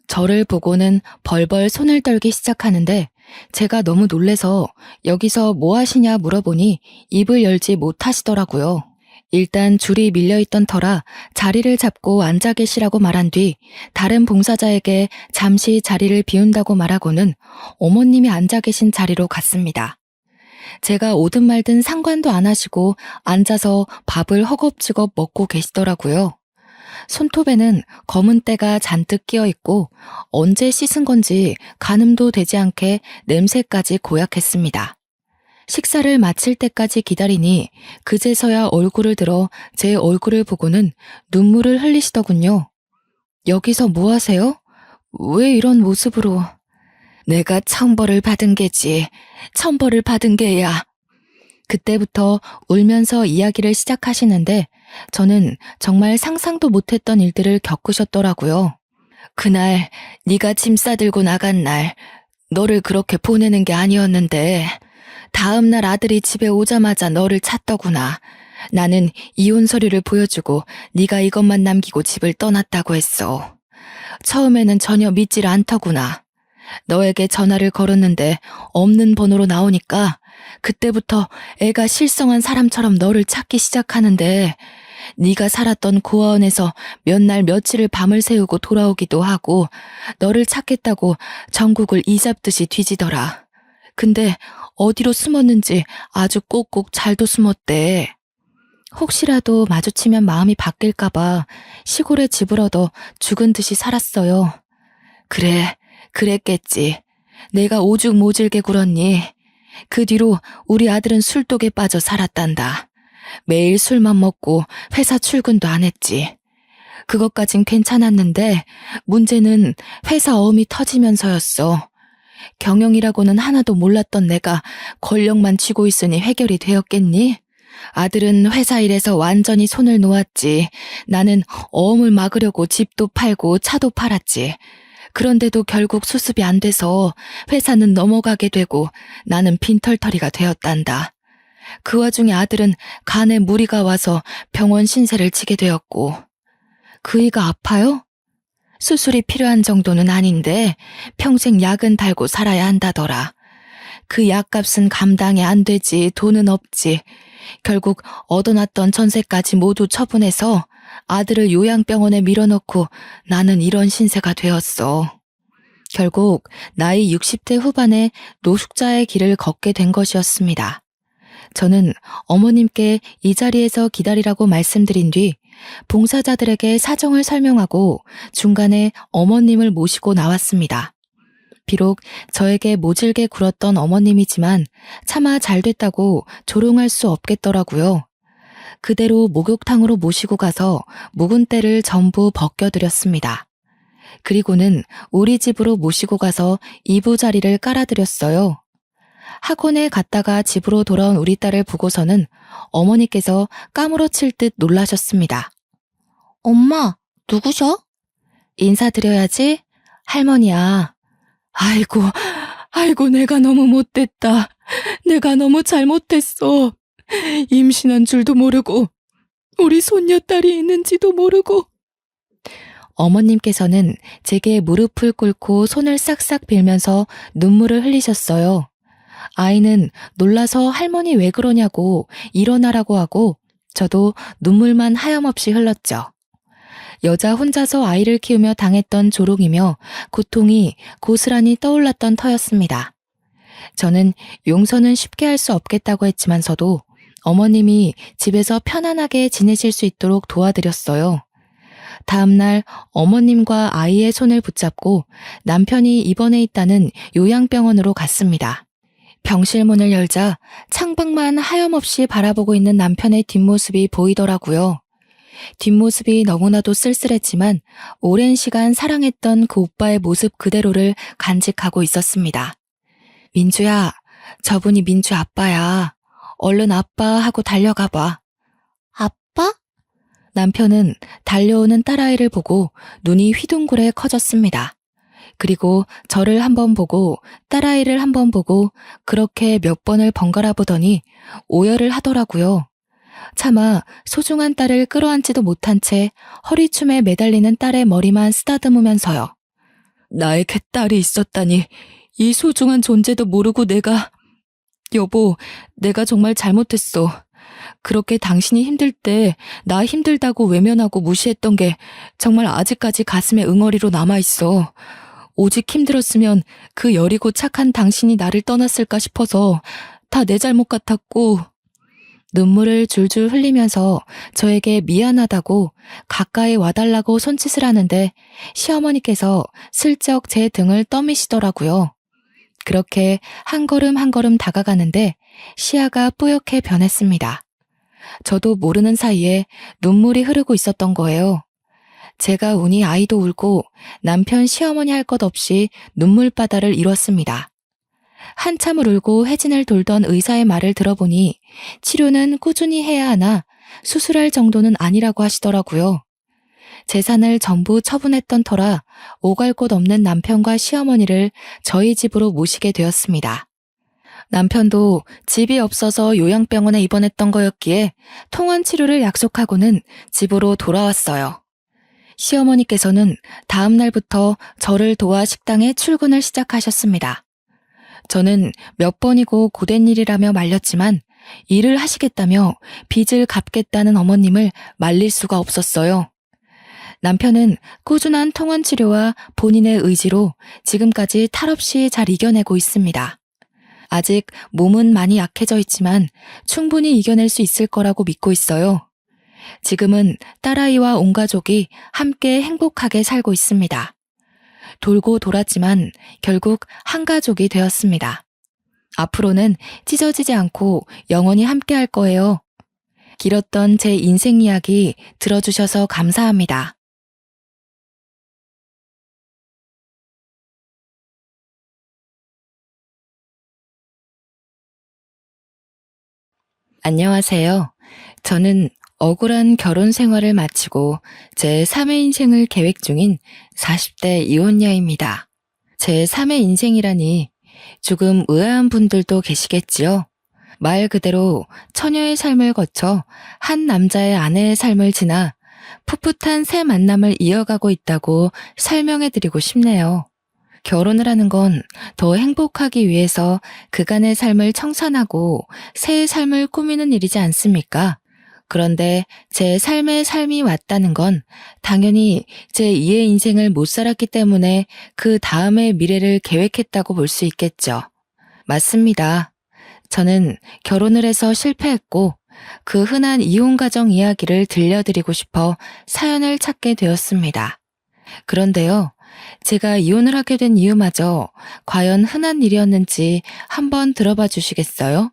S1: 저를 보고는 벌벌 손을 떨기 시작하는데 제가 너무 놀래서 여기서 뭐 하시냐 물어보니 입을 열지 못하시더라고요. 일단 줄이 밀려있던 터라 자리를 잡고 앉아 계시라고 말한 뒤 다른 봉사자에게 잠시 자리를 비운다고 말하고는 어머님이 앉아 계신 자리로 갔습니다. 제가 오든 말든 상관도 안 하시고 앉아서 밥을 허겁지겁 먹고 계시더라고요. 손톱에는 검은 때가 잔뜩 끼어 있고 언제 씻은 건지 가늠도 되지 않게 냄새까지 고약했습니다. 식사를 마칠 때까지 기다리니 그제서야 얼굴을 들어 제 얼굴을 보고는 눈물을 흘리시더군요. 여기서 뭐 하세요? 왜 이런 모습으로? 내가 천벌을 받은 게지. 천벌을 받은 게야. 그때부터 울면서 이야기를 시작하시는데 저는 정말 상상도 못했던 일들을 겪으셨더라고요. 그날 네가 짐 싸들고 나간 날 너를 그렇게 보내는 게 아니었는데 다음 날 아들이 집에 오자마자 너를 찾더구나. 나는 이혼 서류를 보여주고 네가 이것만 남기고 집을 떠났다고 했어. 처음에는 전혀 믿질 않더구나. 너에게 전화를 걸었는데 없는 번호로 나오니까 그때부터 애가 실성한 사람처럼 너를 찾기 시작하는데 네가 살았던 고아원에서 몇 날 며칠을 밤을 새우고 돌아오기도 하고 너를 찾겠다고 전국을 이잡듯이 뒤지더라. 근데 어디로 숨었는지 아주 꼭꼭 잘도 숨었대. 혹시라도 마주치면 마음이 바뀔까봐 시골에 집을 얻어 죽은 듯이 살았어요. 그래, 그랬겠지. 내가 오죽 모질게 굴었니. 그 뒤로 우리 아들은 술독에 빠져 살았단다. 매일 술만 먹고 회사 출근도 안 했지. 그것까진 괜찮았는데 문제는 회사 어음이 터지면서였어. 경영이라고는 하나도 몰랐던 내가 권력만 쥐고 있으니 해결이 되었겠니? 아들은 회사 일에서 완전히 손을 놓았지. 나는 어음을 막으려고 집도 팔고 차도 팔았지. 그런데도 결국 수습이 안 돼서 회사는 넘어가게 되고 나는 빈털터리가 되었단다. 그 와중에 아들은 간에 무리가 와서 병원 신세를 지게 되었고. 그이가 아파요? 수술이 필요한 정도는 아닌데 평생 약은 달고 살아야 한다더라. 그 약값은 감당이 안 되지. 돈은 없지. 결국 얻어놨던 전세까지 모두 처분해서 아들을 요양병원에 밀어넣고 나는 이런 신세가 되었어. 결국 나이 60대 후반에 노숙자의 길을 걷게 된 것이었습니다. 저는 어머님께 이 자리에서 기다리라고 말씀드린 뒤 봉사자들에게 사정을 설명하고 중간에 어머님을 모시고 나왔습니다. 비록 저에게 모질게 굴었던 어머님이지만 차마 잘됐다고 조롱할 수 없겠더라고요. 그대로 목욕탕으로 모시고 가서 묵은 때를 전부 벗겨드렸습니다. 그리고는 우리 집으로 모시고 가서 이부자리를 깔아드렸어요. 학원에 갔다가 집으로 돌아온 우리 딸을 보고서는 어머니께서 까무러칠 듯 놀라셨습니다. 엄마, 누구셔? 인사드려야지. 할머니야. 아이고, 내가 너무 못됐다. 내가 너무 잘못했어. 임신한 줄도 모르고 우리 손녀딸이 있는지도 모르고. 어머님께서는 제게 무릎을 꿇고 손을 싹싹 빌면서 눈물을 흘리셨어요. 아이는 놀라서 할머니 왜 그러냐고 일어나라고 하고 저도 눈물만 하염없이 흘렀죠. 여자 혼자서 아이를 키우며 당했던 조롱이며 고통이 고스란히 떠올랐던 터였습니다. 저는 용서는 쉽게 할 수 없겠다고 했지만서도 어머님이 집에서 편안하게 지내실 수 있도록 도와드렸어요. 다음날 어머님과 아이의 손을 붙잡고 남편이 입원해 있다는 요양병원으로 갔습니다. 병실 문을 열자 창밖만 하염없이 바라보고 있는 남편의 뒷모습이 보이더라고요. 뒷모습이 너무나도 쓸쓸했지만 오랜 시간 사랑했던 그 오빠의 모습 그대로를 간직하고 있었습니다. 민주야, 저분이 민주 아빠야. 얼른 아빠 하고 달려가 봐. 아빠? 남편은 달려오는 딸아이를 보고 눈이 휘둥그레 커졌습니다. 그리고 저를 한번 보고 딸아이를 한번 보고 그렇게 몇 번을 번갈아 보더니 오열을 하더라고요. 차마 소중한 딸을 끌어안지도 못한 채 허리춤에 매달리는 딸의 머리만 쓰다듬으면서요. 나에게 딸이 있었다니 이 소중한 존재도 모르고 여보, 내가 정말 잘못했어. 그렇게 당신이 힘들 때 나 힘들다고 외면하고 무시했던 게 정말 아직까지 가슴에 응어리로 남아있어. 오직 힘들었으면 그 여리고 착한 당신이 나를 떠났을까 싶어서 다 내 잘못 같았고. 눈물을 줄줄 흘리면서 저에게 미안하다고 가까이 와달라고 손짓을 하는데 시어머니께서 슬쩍 제 등을 떠미시더라고요. 그렇게 한 걸음 한 걸음 다가가는데 시야가 뿌옇게 변했습니다. 저도 모르는 사이에 눈물이 흐르고 있었던 거예요. 제가 우니 아이도 울고 남편 시어머니 할 것 없이 눈물바다를 이뤘습니다. 한참을 울고 해진을 돌던 의사의 말을 들어보니 치료는 꾸준히 해야 하나 수술할 정도는 아니라고 하시더라고요. 재산을 전부 처분했던 터라 오갈 곳 없는 남편과 시어머니를 저희 집으로 모시게 되었습니다. 남편도 집이 없어서 요양병원에 입원했던 거였기에 통원 치료를 약속하고는 집으로 돌아왔어요. 시어머니께서는 다음 날부터 저를 도와 식당에 출근을 시작하셨습니다. 저는 몇 번이고 고된 일이라며 말렸지만 일을 하시겠다며 빚을 갚겠다는 어머님을 말릴 수가 없었어요. 남편은 꾸준한 통원 치료와 본인의 의지로 지금까지 탈없이 잘 이겨내고 있습니다. 아직 몸은 많이 약해져 있지만 충분히 이겨낼 수 있을 거라고 믿고 있어요. 지금은 딸아이와 온 가족이 함께 행복하게 살고 있습니다. 돌고 돌았지만 결국 한 가족이 되었습니다. 앞으로는 찢어지지 않고 영원히 함께 할 거예요. 길었던 제 인생 이야기 들어주셔서 감사합니다. 안녕하세요. 저는 억울한 결혼 생활을 마치고 제 3의 인생을 계획 중인 40대 이혼녀입니다. 제 3의 인생이라니 조금 의아한 분들도 계시겠지요. 말 그대로 처녀의 삶을 거쳐 한 남자의 아내의 삶을 지나 풋풋한 새 만남을 이어가고 있다고 설명해드리고 싶네요. 결혼을 하는 건 더 행복하기 위해서 그간의 삶을 청산하고 새의 삶을 꾸미는 일이지 않습니까? 그런데 제 삶의 삶이 왔다는 건 당연히 제 2의 인생을 못 살았기 때문에 그 다음의 미래를 계획했다고 볼 수 있겠죠. 맞습니다. 저는 결혼을 해서 실패했고 그 흔한 이혼 가정 이야기를 들려드리고 싶어 사연을 찾게 되었습니다. 그런데요, 제가 이혼을 하게 된 이유마저 과연 흔한 일이었는지 한번 들어봐 주시겠어요?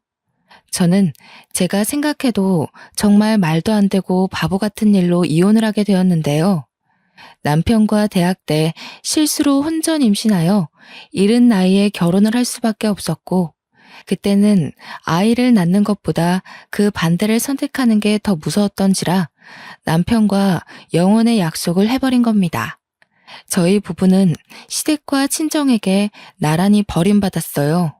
S1: 저는 제가 생각해도 정말 말도 안 되고 바보 같은 일로 이혼을 하게 되었는데요. 남편과 대학 때 실수로 혼전 임신하여 이른 나이에 결혼을 할 수밖에 없었고, 그때는 아이를 낳는 것보다 그 반대를 선택하는 게 더 무서웠던지라 남편과 영혼의 약속을 해버린 겁니다. 저희 부부는 시댁과 친정에게 나란히 버림받았어요.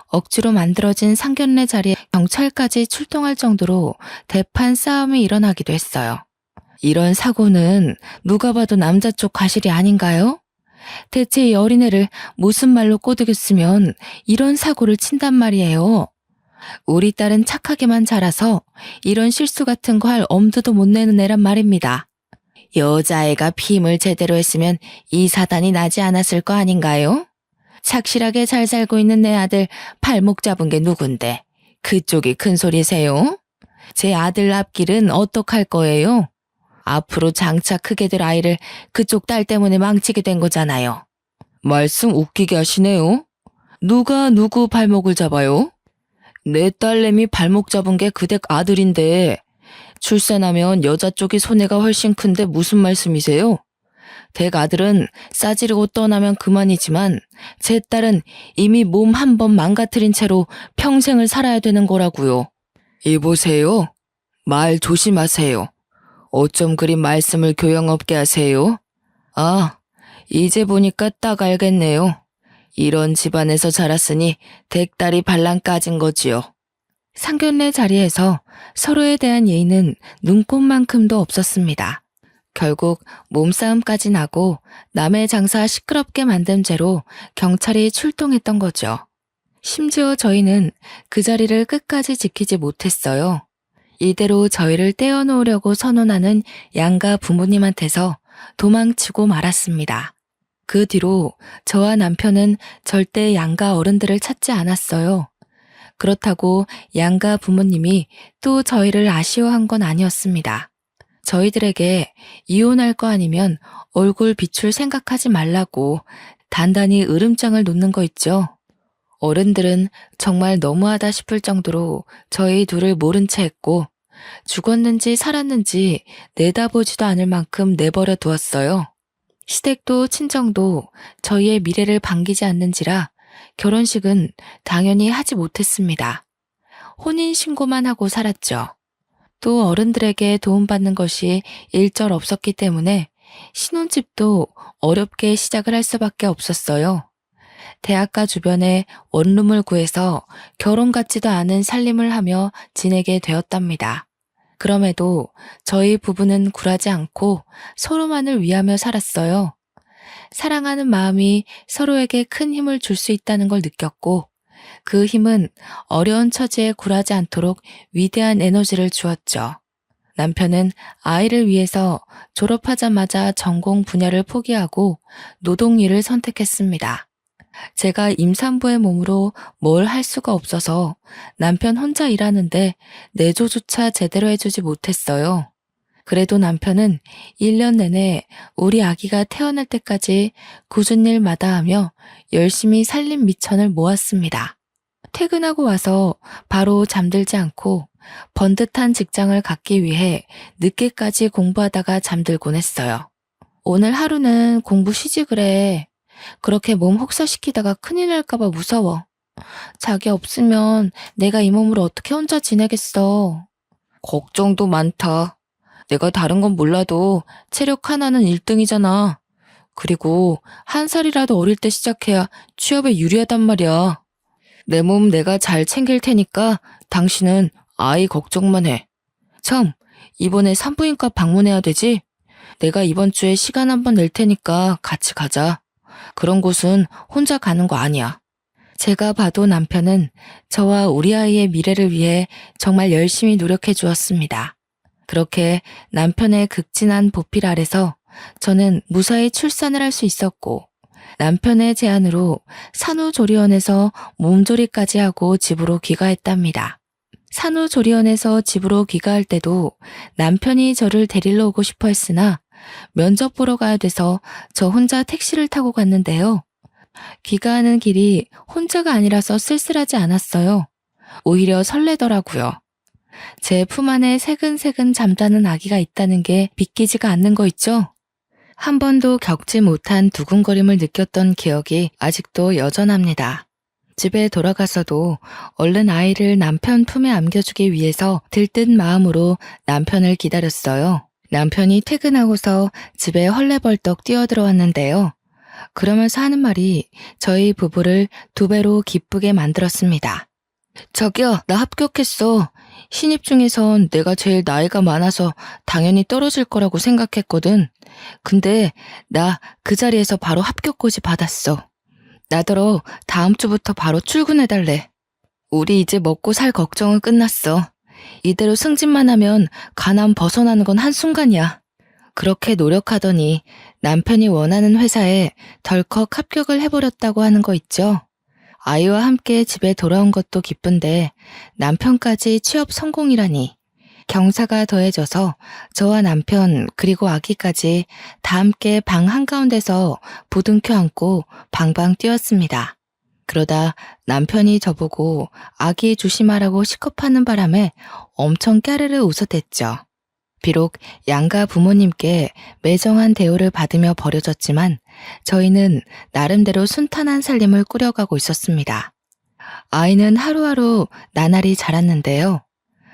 S1: 억지로 만들어진 상견례 자리에 경찰까지 출동할 정도로 대판 싸움이 일어나기도 했어요. 이런 사고는 누가 봐도 남자 쪽 과실이 아닌가요? 대체 이 어린애를 무슨 말로 꼬드겼으면 이런 사고를 친단 말이에요. 우리 딸은 착하게만 자라서 이런 실수 같은 거 할 엄두도 못 내는 애란 말입니다. 여자애가 피임을 제대로 했으면 이 사단이 나지 않았을 거 아닌가요? 착실하게 잘 살고 있는 내 아들 발목 잡은 게 누군데 그쪽이 큰 소리세요? 제 아들 앞길은 어떡할 거예요? 앞으로 장차 크게 될 아이를 그쪽 딸 때문에 망치게 된 거잖아요. 말씀 웃기게 하시네요. 누가 누구 발목을 잡아요? 내 딸내미 발목 잡은 게 그댁 아들인데 출산하면 여자 쪽이 손해가 훨씬 큰데 무슨 말씀이세요? 댁 아들은 싸지르고 떠나면 그만이지만 제 딸은 이미 몸 한 번 망가뜨린 채로 평생을 살아야 되는 거라고요. 이보세요. 말 조심하세요. 어쩜 그리 말씀을 교양 없게 하세요? 아, 이제 보니까 딱 알겠네요. 이런 집안에서 자랐으니 댁딸이 발랑 까진 거지요. 상견례 자리에서 서로에 대한 예의는 눈꼽만큼도 없었습니다. 결국 몸싸움까지 나고 남의 장사 시끄럽게 만든 죄로 경찰이 출동했던 거죠. 심지어 저희는 그 자리를 끝까지 지키지 못했어요. 이대로 저희를 떼어놓으려고 선언하는 양가 부모님한테서 도망치고 말았습니다. 그 뒤로 저와 남편은 절대 양가 어른들을 찾지 않았어요. 그렇다고 양가 부모님이 또 저희를 아쉬워한 건 아니었습니다. 저희들에게 이혼할 거 아니면 얼굴 비출 생각하지 말라고 단단히 으름장을 놓는 거 있죠. 어른들은 정말 너무하다 싶을 정도로 저희 둘을 모른 채 했고 죽었는지 살았는지 내다보지도 않을 만큼 내버려 두었어요. 시댁도 친정도 저희의 미래를 반기지 않는지라 결혼식은 당연히 하지 못했습니다. 혼인신고만 하고 살았죠. 또 어른들에게 도움받는 것이 일절 없었기 때문에 신혼집도 어렵게 시작을 할 수밖에 없었어요. 대학가 주변에 원룸을 구해서 결혼 같지도 않은 살림을 하며 지내게 되었답니다. 그럼에도 저희 부부는 굴하지 않고 서로만을 위하며 살았어요. 사랑하는 마음이 서로에게 큰 힘을 줄 수 있다는 걸 느꼈고 그 힘은 어려운 처지에 굴하지 않도록 위대한 에너지를 주었죠. 남편은 아이를 위해서 졸업하자마자 전공 분야를 포기하고 노동일을 선택했습니다. 제가 임산부의 몸으로 뭘 할 수가 없어서 남편 혼자 일하는데 내조조차 제대로 해주지 못했어요. 그래도 남편은 1년 내내 우리 아기가 태어날 때까지 굳은 일 마다하며 열심히 살림 미천을 모았습니다. 퇴근하고 와서 바로 잠들지 않고 번듯한 직장을 갖기 위해 늦게까지 공부하다가 잠들곤 했어요. 오늘 하루는 공부 쉬지 그래. 그렇게 몸 혹사시키다가 큰일 날까봐 무서워. 자기 없으면 내가 이 몸으로 어떻게 혼자 지내겠어. 걱정도 많다. 내가 다른 건 몰라도 체력 하나는 1등이잖아. 그리고 한 살이라도 어릴 때 시작해야 취업에 유리하단 말이야. 내 몸 내가 잘 챙길 테니까 당신은 아이 걱정만 해. 참, 이번에 산부인과 방문해야 되지? 내가 이번 주에 시간 한번 낼 테니까 같이 가자. 그런 곳은 혼자 가는 거 아니야. 제가 봐도 남편은 저와 우리 아이의 미래를 위해 정말 열심히 노력해 주었습니다. 그렇게 남편의 극진한 보필 아래서 저는 무사히 출산을 할 수 있었고 남편의 제안으로 산후조리원에서 몸조리까지 하고 집으로 귀가했답니다. 산후조리원에서 집으로 귀가할 때도 남편이 저를 데리러 오고 싶어 했으나 면접 보러 가야 돼서 저 혼자 택시를 타고 갔는데요. 귀가하는 길이 혼자가 아니라서 쓸쓸하지 않았어요. 오히려 설레더라고요. 제 품 안에 새근새근 잠자는 아기가 있다는 게 믿기지가 않는 거 있죠? 한 번도 겪지 못한 두근거림을 느꼈던 기억이 아직도 여전합니다. 집에 돌아가서도 얼른 아이를 남편 품에 안겨주기 위해서 들뜬 마음으로 남편을 기다렸어요. 남편이 퇴근하고서 집에 헐레벌떡 뛰어들어왔는데요. 그러면서 하는 말이 저희 부부를 2배로 기쁘게 만들었습니다. 저기요, 나 합격했어. 신입 중에선 내가 제일 나이가 많아서 당연히 떨어질 거라고 생각했거든. 근데 나 그 자리에서 바로 합격고지 받았어. 나더러 다음 주부터 바로 출근해달래. 우리 이제 먹고 살 걱정은 끝났어. 이대로 승진만 하면 가난 벗어나는 건 한순간이야. 그렇게 노력하더니 남편이 원하는 회사에 덜컥 합격을 해버렸다고 하는 거 있죠? 아이와 함께 집에 돌아온 것도 기쁜데 남편까지 취업 성공이라니. 경사가 더해져서 저와 남편 그리고 아기까지 다 함께 방 한가운데서 부둥켜 안고 방방 뛰었습니다. 그러다 남편이 저보고 아기 조심하라고 시겁하는 바람에 엄청 까르르 웃어댔죠. 비록 양가 부모님께 매정한 대우를 받으며 버려졌지만 저희는 나름대로 순탄한 살림을 꾸려가고 있었습니다. 아이는 하루하루 나날이 자랐는데요.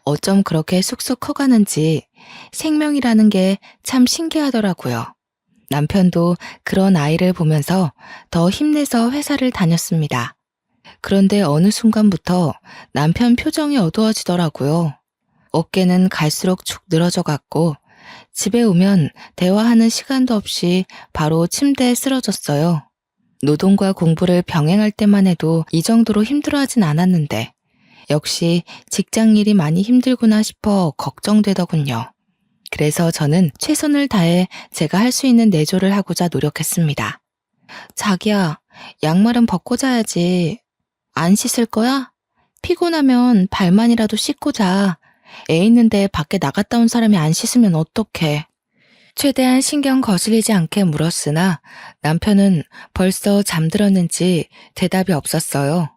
S1: 어쩜 그렇게 쑥쑥 커가는지 생명이라는 게 참 신기하더라고요. 남편도 그런 아이를 보면서 더 힘내서 회사를 다녔습니다. 그런데 어느 순간부터 남편 표정이 어두워지더라고요. 어깨는 갈수록 축 늘어져 갔고 집에 오면 대화하는 시간도 없이 바로 침대에 쓰러졌어요. 노동과 공부를 병행할 때만 해도 이 정도로 힘들어하진 않았는데 역시 직장 일이 많이 힘들구나 싶어 걱정되더군요. 그래서 저는 최선을 다해 제가 할 수 있는 내조를 하고자 노력했습니다. 자기야, 양말은 벗고 자야지. 안 씻을 거야? 피곤하면 발만이라도 씻고 자. 애 있는데 밖에 나갔다 온 사람이 안 씻으면 어떡해. 최대한 신경 거슬리지 않게 물었으나 남편은 벌써 잠들었는지 대답이 없었어요.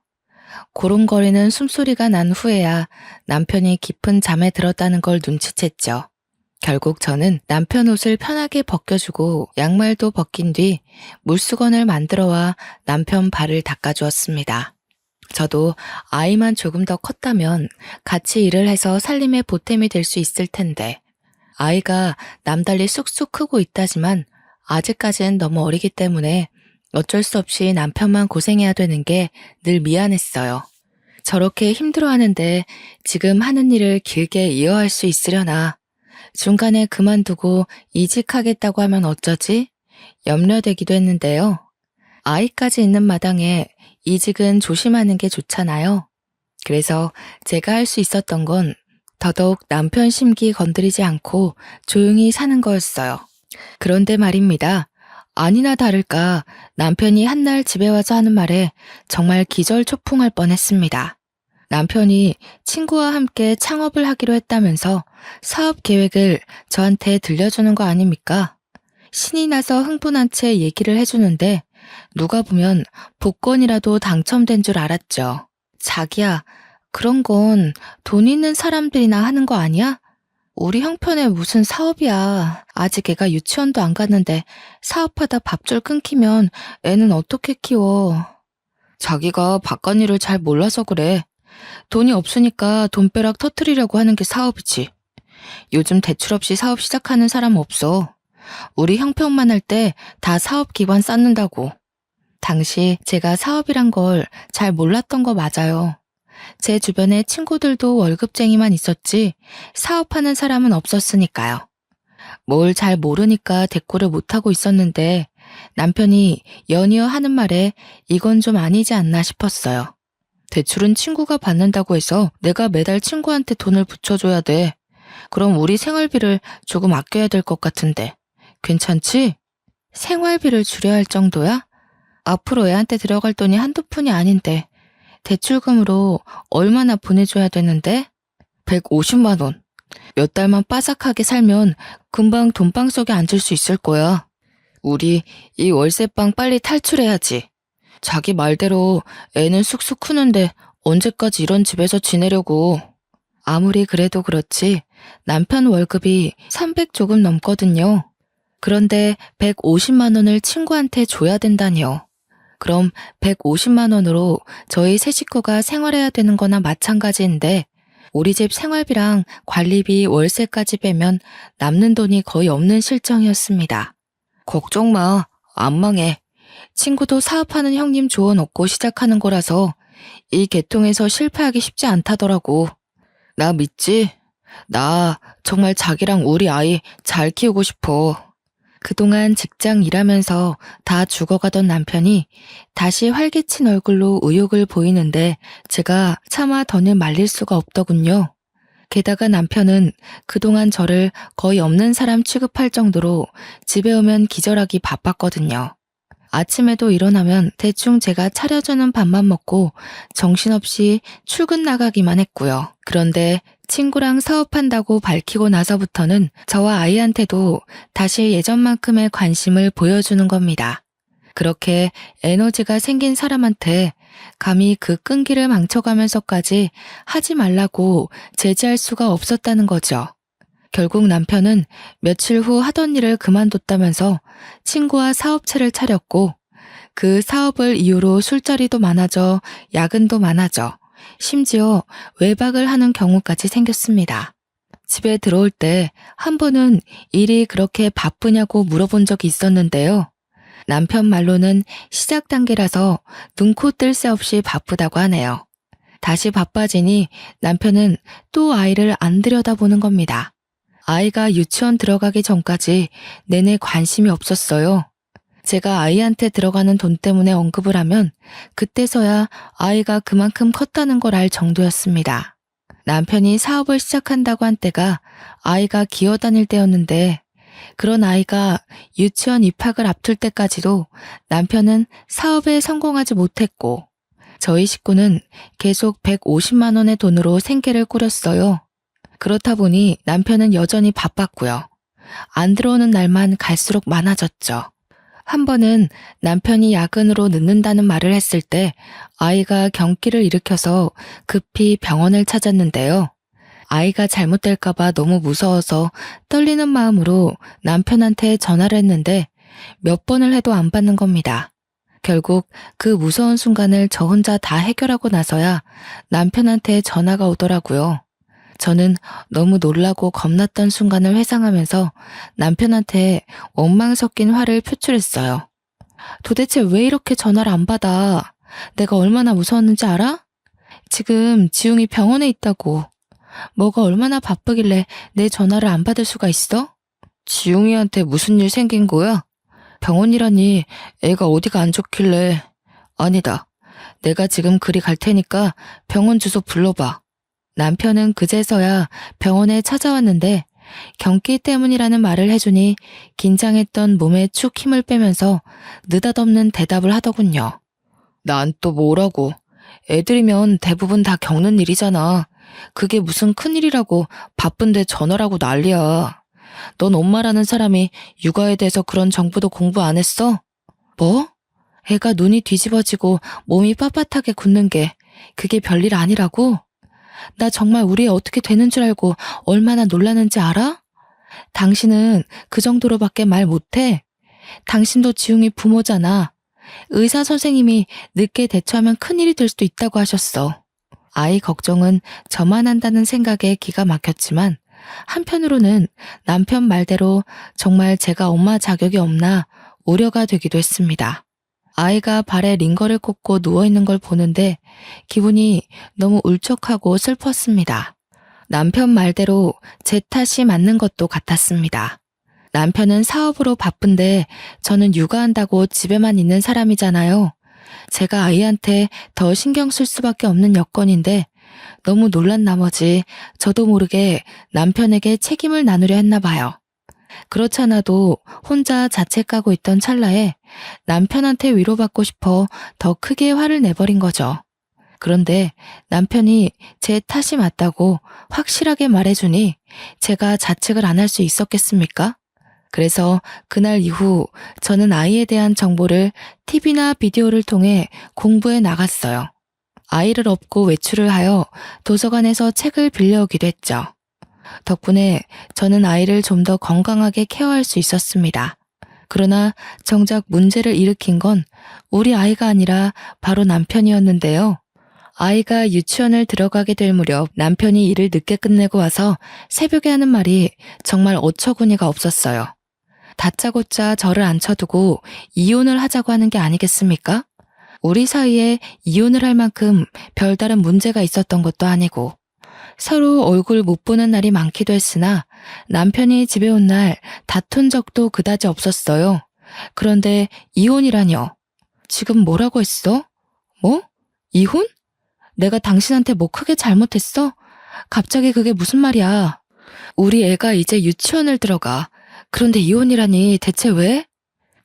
S1: 고름거리는 숨소리가 난 후에야 남편이 깊은 잠에 들었다는 걸 눈치챘죠. 결국 저는 남편 옷을 편하게 벗겨주고 양말도 벗긴 뒤 물수건을 만들어와 남편 발을 닦아주었습니다. 저도 아이만 조금 더 컸다면 같이 일을 해서 살림의 보탬이 될 수 있을 텐데 아이가 남달리 쑥쑥 크고 있다지만 아직까지는 너무 어리기 때문에 어쩔 수 없이 남편만 고생해야 되는 게 늘 미안했어요. 저렇게 힘들어하는데 지금 하는 일을 길게 이어할 수 있으려나. 중간에 그만두고 이직하겠다고 하면 어쩌지? 염려되기도 했는데요. 아이까지 있는 마당에 이직은 조심하는 게 좋잖아요. 그래서 제가 할 수 있었던 건 더더욱 남편 심기 건드리지 않고 조용히 사는 거였어요. 그런데 말입니다. 아니나 다를까 남편이 한날 집에 와서 하는 말에 정말 기절초풍할 뻔했습니다. 남편이 친구와 함께 창업을 하기로 했다면서 사업 계획을 저한테 들려주는 거 아닙니까? 신이 나서 흥분한 채 얘기를 해주는데 누가 보면 복권이라도 당첨된 줄 알았죠. 자기야, 그런 건 돈 있는 사람들이나 하는 거 아니야? 우리 형편에 무슨 사업이야. 아직 애가 유치원도 안 갔는데 사업하다 밥줄 끊기면 애는 어떻게 키워. 자기가 바깥일을 잘 몰라서 그래. 돈이 없으니까 돈벼락 터트리려고 하는 게 사업이지. 요즘 대출 없이 사업 시작하는 사람 없어. 우리 형편만 할 때 다 사업 기반 쌓는다고. 당시 제가 사업이란 걸 잘 몰랐던 거 맞아요. 제 주변에 친구들도 월급쟁이만 있었지 사업하는 사람은 없었으니까요. 뭘 잘 모르니까 대꾸를 못하고 있었는데 남편이 연이어 하는 말에 이건 좀 아니지 않나 싶었어요. 대출은 친구가 받는다고 해서 내가 매달 친구한테 돈을 붙여줘야 돼. 그럼 우리 생활비를 조금 아껴야 될 것 같은데. 괜찮지? 생활비를 줄여야 할 정도야? 앞으로 애한테 들어갈 돈이 한두 푼이 아닌데 대출금으로 얼마나 보내줘야 되는데? 150만 원. 몇 달만 빠삭하게 살면 금방 돈방 속에 앉을 수 있을 거야. 우리 이 월세방 빨리 탈출해야지. 자기 말대로 애는 쑥쑥 크는데 언제까지 이런 집에서 지내려고. 아무리 그래도 그렇지 남편 월급이 300 조금 넘거든요. 그런데 150만 원을 친구한테 줘야 된다니요. 그럼 150만 원으로 저희 세 식구가 생활해야 되는 거나 마찬가지인데 우리 집 생활비랑 관리비 월세까지 빼면 남는 돈이 거의 없는 실정이었습니다. 걱정 마. 안 망해. 친구도 사업하는 형님 조언 얻고 시작하는 거라서 이 계통에서 실패하기 쉽지 않다더라고. 나 믿지? 나 정말 자기랑 우리 아이 잘 키우고 싶어. 그동안 직장 일하면서 다 죽어가던 남편이 다시 활기친 얼굴로 의욕을 보이는데 제가 차마 더는 말릴 수가 없더군요. 게다가 남편은 그동안 저를 거의 없는 사람 취급할 정도로 집에 오면 기절하기 바빴거든요. 아침에도 일어나면 대충 제가 차려주는 밥만 먹고 정신없이 출근 나가기만 했고요. 그런데 친구랑 사업한다고 밝히고 나서부터는 저와 아이한테도 다시 예전만큼의 관심을 보여주는 겁니다. 그렇게 에너지가 생긴 사람한테 감히 그 끈기를 망쳐가면서까지 하지 말라고 제지할 수가 없었다는 거죠. 결국 남편은 며칠 후 하던 일을 그만뒀다면서 친구와 사업체를 차렸고 그 사업을 이유로 술자리도 많아져 야근도 많아져 심지어 외박을 하는 경우까지 생겼습니다. 집에 들어올 때 한 번은 일이 그렇게 바쁘냐고 물어본 적이 있었는데요. 남편 말로는 시작 단계라서 눈코 뜰 새 없이 바쁘다고 하네요. 다시 바빠지니 남편은 또 아이를 안 들여다보는 겁니다. 아이가 유치원 들어가기 전까지 내내 관심이 없었어요. 제가 아이한테 들어가는 돈 때문에 언급을 하면 그때서야 아이가 그만큼 컸다는 걸 알 정도였습니다. 남편이 사업을 시작한다고 한 때가 아이가 기어다닐 때였는데 그런 아이가 유치원 입학을 앞둘 때까지도 남편은 사업에 성공하지 못했고 저희 식구는 계속 150만 원의 돈으로 생계를 꾸렸어요. 그렇다 보니 남편은 여전히 바빴고요. 안 들어오는 날만 갈수록 많아졌죠. 한 번은 남편이 야근으로 늦는다는 말을 했을 때 아이가 경기를 일으켜서 급히 병원을 찾았는데요. 아이가 잘못될까봐 너무 무서워서 떨리는 마음으로 남편한테 전화를 했는데 몇 번을 해도 안 받는 겁니다. 결국 그 무서운 순간을 저 혼자 다 해결하고 나서야 남편한테 전화가 오더라고요. 저는 너무 놀라고 겁났던 순간을 회상하면서 남편한테 원망 섞인 화를 표출했어요. 도대체 왜 이렇게 전화를 안 받아? 내가 얼마나 무서웠는지 알아? 지금 지웅이 병원에 있다고. 뭐가 얼마나 바쁘길래 내 전화를 안 받을 수가 있어? 지웅이한테 무슨 일 생긴 거야? 병원이라니 애가 어디가 안 좋길래. 아니다. 내가 지금 그리 갈 테니까 병원 주소 불러봐. 남편은 그제서야 병원에 찾아왔는데 경기 때문이라는 말을 해주니 긴장했던 몸에 축 힘을 빼면서 느닷없는 대답을 하더군요. 난 또 뭐라고. 애들이면 대부분 다 겪는 일이잖아. 그게 무슨 큰일이라고 바쁜데 전화라고 난리야. 넌 엄마라는 사람이 육아에 대해서 그런 정보도 공부 안 했어? 뭐? 애가 눈이 뒤집어지고 몸이 빳빳하게 굳는 게 그게 별일 아니라고? 나 정말 우리 애 어떻게 되는 줄 알고 얼마나 놀라는지 알아? 당신은 그 정도로밖에 말 못해. 당신도 지웅이 부모잖아. 의사 선생님이 늦게 대처하면 큰일이 될 수도 있다고 하셨어. 아이 걱정은 저만 한다는 생각에 기가 막혔지만 한편으로는 남편 말대로 정말 제가 엄마 자격이 없나 우려가 되기도 했습니다. 아이가 발에 링거를 꽂고 누워있는 걸 보는데 기분이 너무 울적하고 슬펐습니다. 남편 말대로 제 탓이 맞는 것도 같았습니다. 남편은 사업으로 바쁜데 저는 육아한다고 집에만 있는 사람이잖아요. 제가 아이한테 더 신경 쓸 수밖에 없는 여건인데 너무 놀란 나머지 저도 모르게 남편에게 책임을 나누려 했나 봐요. 그렇잖아도 혼자 자책하고 있던 찰나에 남편한테 위로받고 싶어 더 크게 화를 내버린 거죠. 그런데 남편이 제 탓이 맞다고 확실하게 말해주니 제가 자책을 안 할 수 있었겠습니까? 그래서 그날 이후 저는 아이에 대한 정보를 TV나 비디오를 통해 공부해 나갔어요. 아이를 업고 외출을 하여 도서관에서 책을 빌려오기도 했죠. 덕분에 저는 아이를 좀 더 건강하게 케어할 수 있었습니다. 그러나 정작 문제를 일으킨 건 우리 아이가 아니라 바로 남편이었는데요. 아이가 유치원을 들어가게 될 무렵 남편이 일을 늦게 끝내고 와서 새벽에 하는 말이 정말 어처구니가 없었어요. 다짜고짜 저를 앉혀두고 이혼을 하자고 하는 게 아니겠습니까? 우리 사이에 이혼을 할 만큼 별다른 문제가 있었던 것도 아니고 서로 얼굴 못 보는 날이 많기도 했으나 남편이 집에 온 날 다툰 적도 그다지 없었어요. 그런데 이혼이라뇨. 지금 뭐라고 했어? 뭐? 이혼? 내가 당신한테 뭐 크게 잘못했어? 갑자기 그게 무슨 말이야? 우리 애가 이제 유치원을 들어가. 그런데 이혼이라니 대체 왜?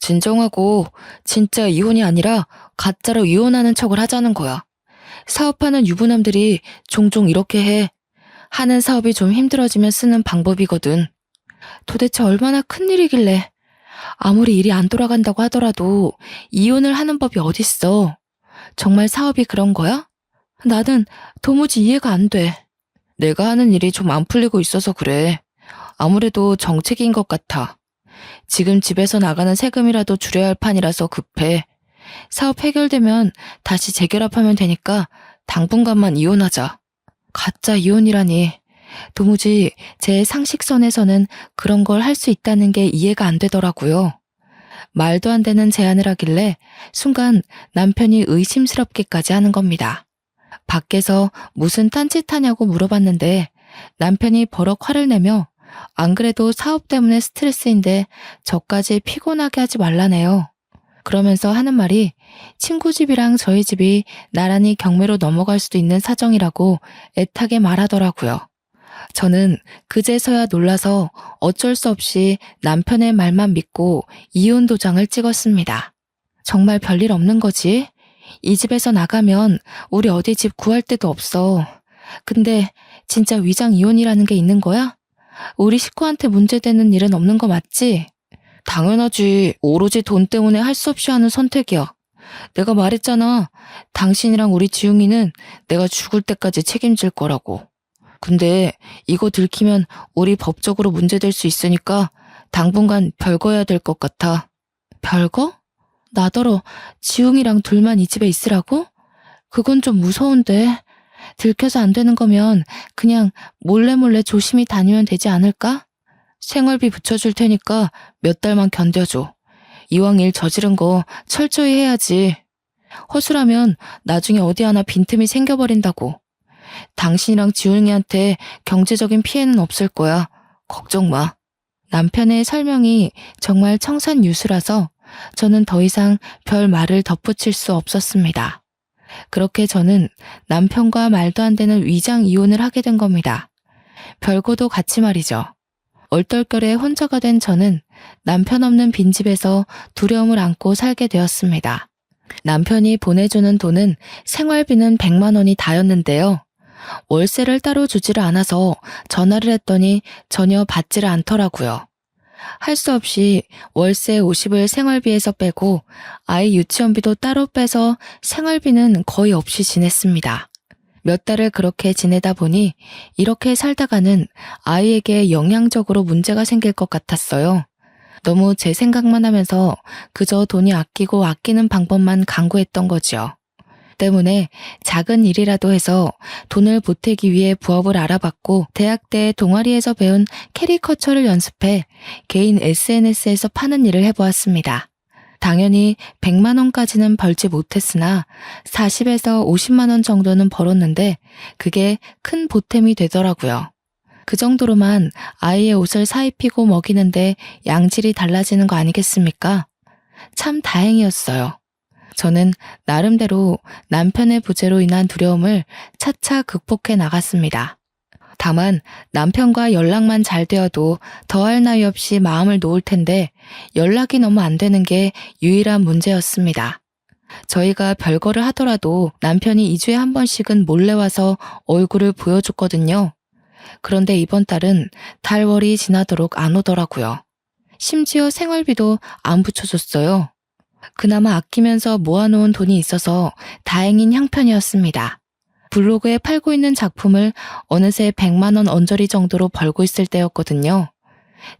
S1: 진정하고 진짜 이혼이 아니라 가짜로 이혼하는 척을 하자는 거야. 사업하는 유부남들이 종종 이렇게 해. 하는 사업이 좀 힘들어지면 쓰는 방법이거든. 도대체 얼마나 큰일이길래 아무리 일이 안 돌아간다고 하더라도 이혼을 하는 법이 어딨어. 정말 사업이 그런 거야? 나는 도무지 이해가 안 돼. 내가 하는 일이 좀 안 풀리고 있어서 그래. 아무래도 정책인 것 같아. 지금 집에서 나가는 세금이라도 줄여야 할 판이라서 급해. 사업 해결되면 다시 재결합하면 되니까 당분간만 이혼하자. 가짜 이혼이라니. 도무지 제 상식선에서는 그런 걸 할 수 있다는 게 이해가 안 되더라고요. 말도 안 되는 제안을 하길래 순간 남편이 의심스럽게까지 하는 겁니다. 밖에서 무슨 딴짓하냐고 물어봤는데 남편이 버럭 화를 내며 안 그래도 사업 때문에 스트레스인데 저까지 피곤하게 하지 말라네요. 그러면서 하는 말이 친구 집이랑 저희 집이 나란히 경매로 넘어갈 수도 있는 사정이라고 애타게 말하더라고요. 저는 그제서야 놀라서 어쩔 수 없이 남편의 말만 믿고 이혼 도장을 찍었습니다. 정말 별일 없는 거지? 이 집에서 나가면 우리 어디 집 구할 데도 없어. 근데 진짜 위장 이혼이라는 게 있는 거야? 우리 식구한테 문제되는 일은 없는 거 맞지? 당연하지. 오로지 돈 때문에 할 수 없이 하는 선택이야. 내가 말했잖아. 당신이랑 우리 지웅이는 내가 죽을 때까지 책임질 거라고. 근데 이거 들키면 우리 법적으로 문제될 수 있으니까 당분간 별거해야 될 것 같아. 별거? 나더러 지웅이랑 둘만 이 집에 있으라고? 그건 좀 무서운데. 들켜서 안 되는 거면 그냥 몰래 조심히 다니면 되지 않을까? 생활비 붙여줄 테니까 몇 달만 견뎌줘. 이왕 일 저지른 거 철저히 해야지. 허술하면 나중에 어디 하나 빈틈이 생겨버린다고. 당신이랑 지훈이한테 경제적인 피해는 없을 거야. 걱정 마. 남편의 설명이 정말 청산유수라서 저는 더 이상 별 말을 덧붙일 수 없었습니다. 그렇게 저는 남편과 말도 안 되는 위장 이혼을 하게 된 겁니다. 별거도 같이 말이죠. 얼떨결에 혼자가 된 저는 남편 없는 빈집에서 두려움을 안고 살게 되었습니다. 남편이 보내주는 돈은 생활비는 100만 원이 다였는데요. 월세를 따로 주지를 않아서 전화를 했더니 전혀 받지를 않더라고요. 할 수 없이 월세 50을 생활비에서 빼고 아이 유치원비도 따로 빼서 생활비는 거의 없이 지냈습니다. 몇 달을 그렇게 지내다 보니 이렇게 살다가는 아이에게 영양적으로 문제가 생길 것 같았어요. 너무 제 생각만 하면서 그저 돈이 아끼고 아끼는 방법만 강구했던 거지요. 때문에 작은 일이라도 해서 돈을 보태기 위해 부업을 알아봤고 대학 때 동아리에서 배운 캐리커처를 연습해 개인 SNS에서 파는 일을 해보았습니다. 당연히 100만 원까지는 벌지 못했으나 40에서 50만 원 정도는 벌었는데 그게 큰 보탬이 되더라고요. 그 정도로만 아이의 옷을 사입히고 먹이는데 양질이 달라지는 거 아니겠습니까? 참 다행이었어요. 저는 나름대로 남편의 부재로 인한 두려움을 차차 극복해 나갔습니다. 다만 남편과 연락만 잘 되어도 더할 나위 없이 마음을 놓을 텐데 연락이 너무 안 되는 게 유일한 문제였습니다. 저희가 별거를 하더라도 남편이 2주에 한 번씩은 몰래 와서 얼굴을 보여줬거든요. 그런데 이번 달은 달월이 지나도록 안 오더라고요. 심지어 생활비도 안 붙여줬어요. 그나마 아끼면서 모아놓은 돈이 있어서 다행인 형편이었습니다. 블로그에 팔고 있는 작품을 어느새 100만 원 언저리 정도로 벌고 있을 때였거든요.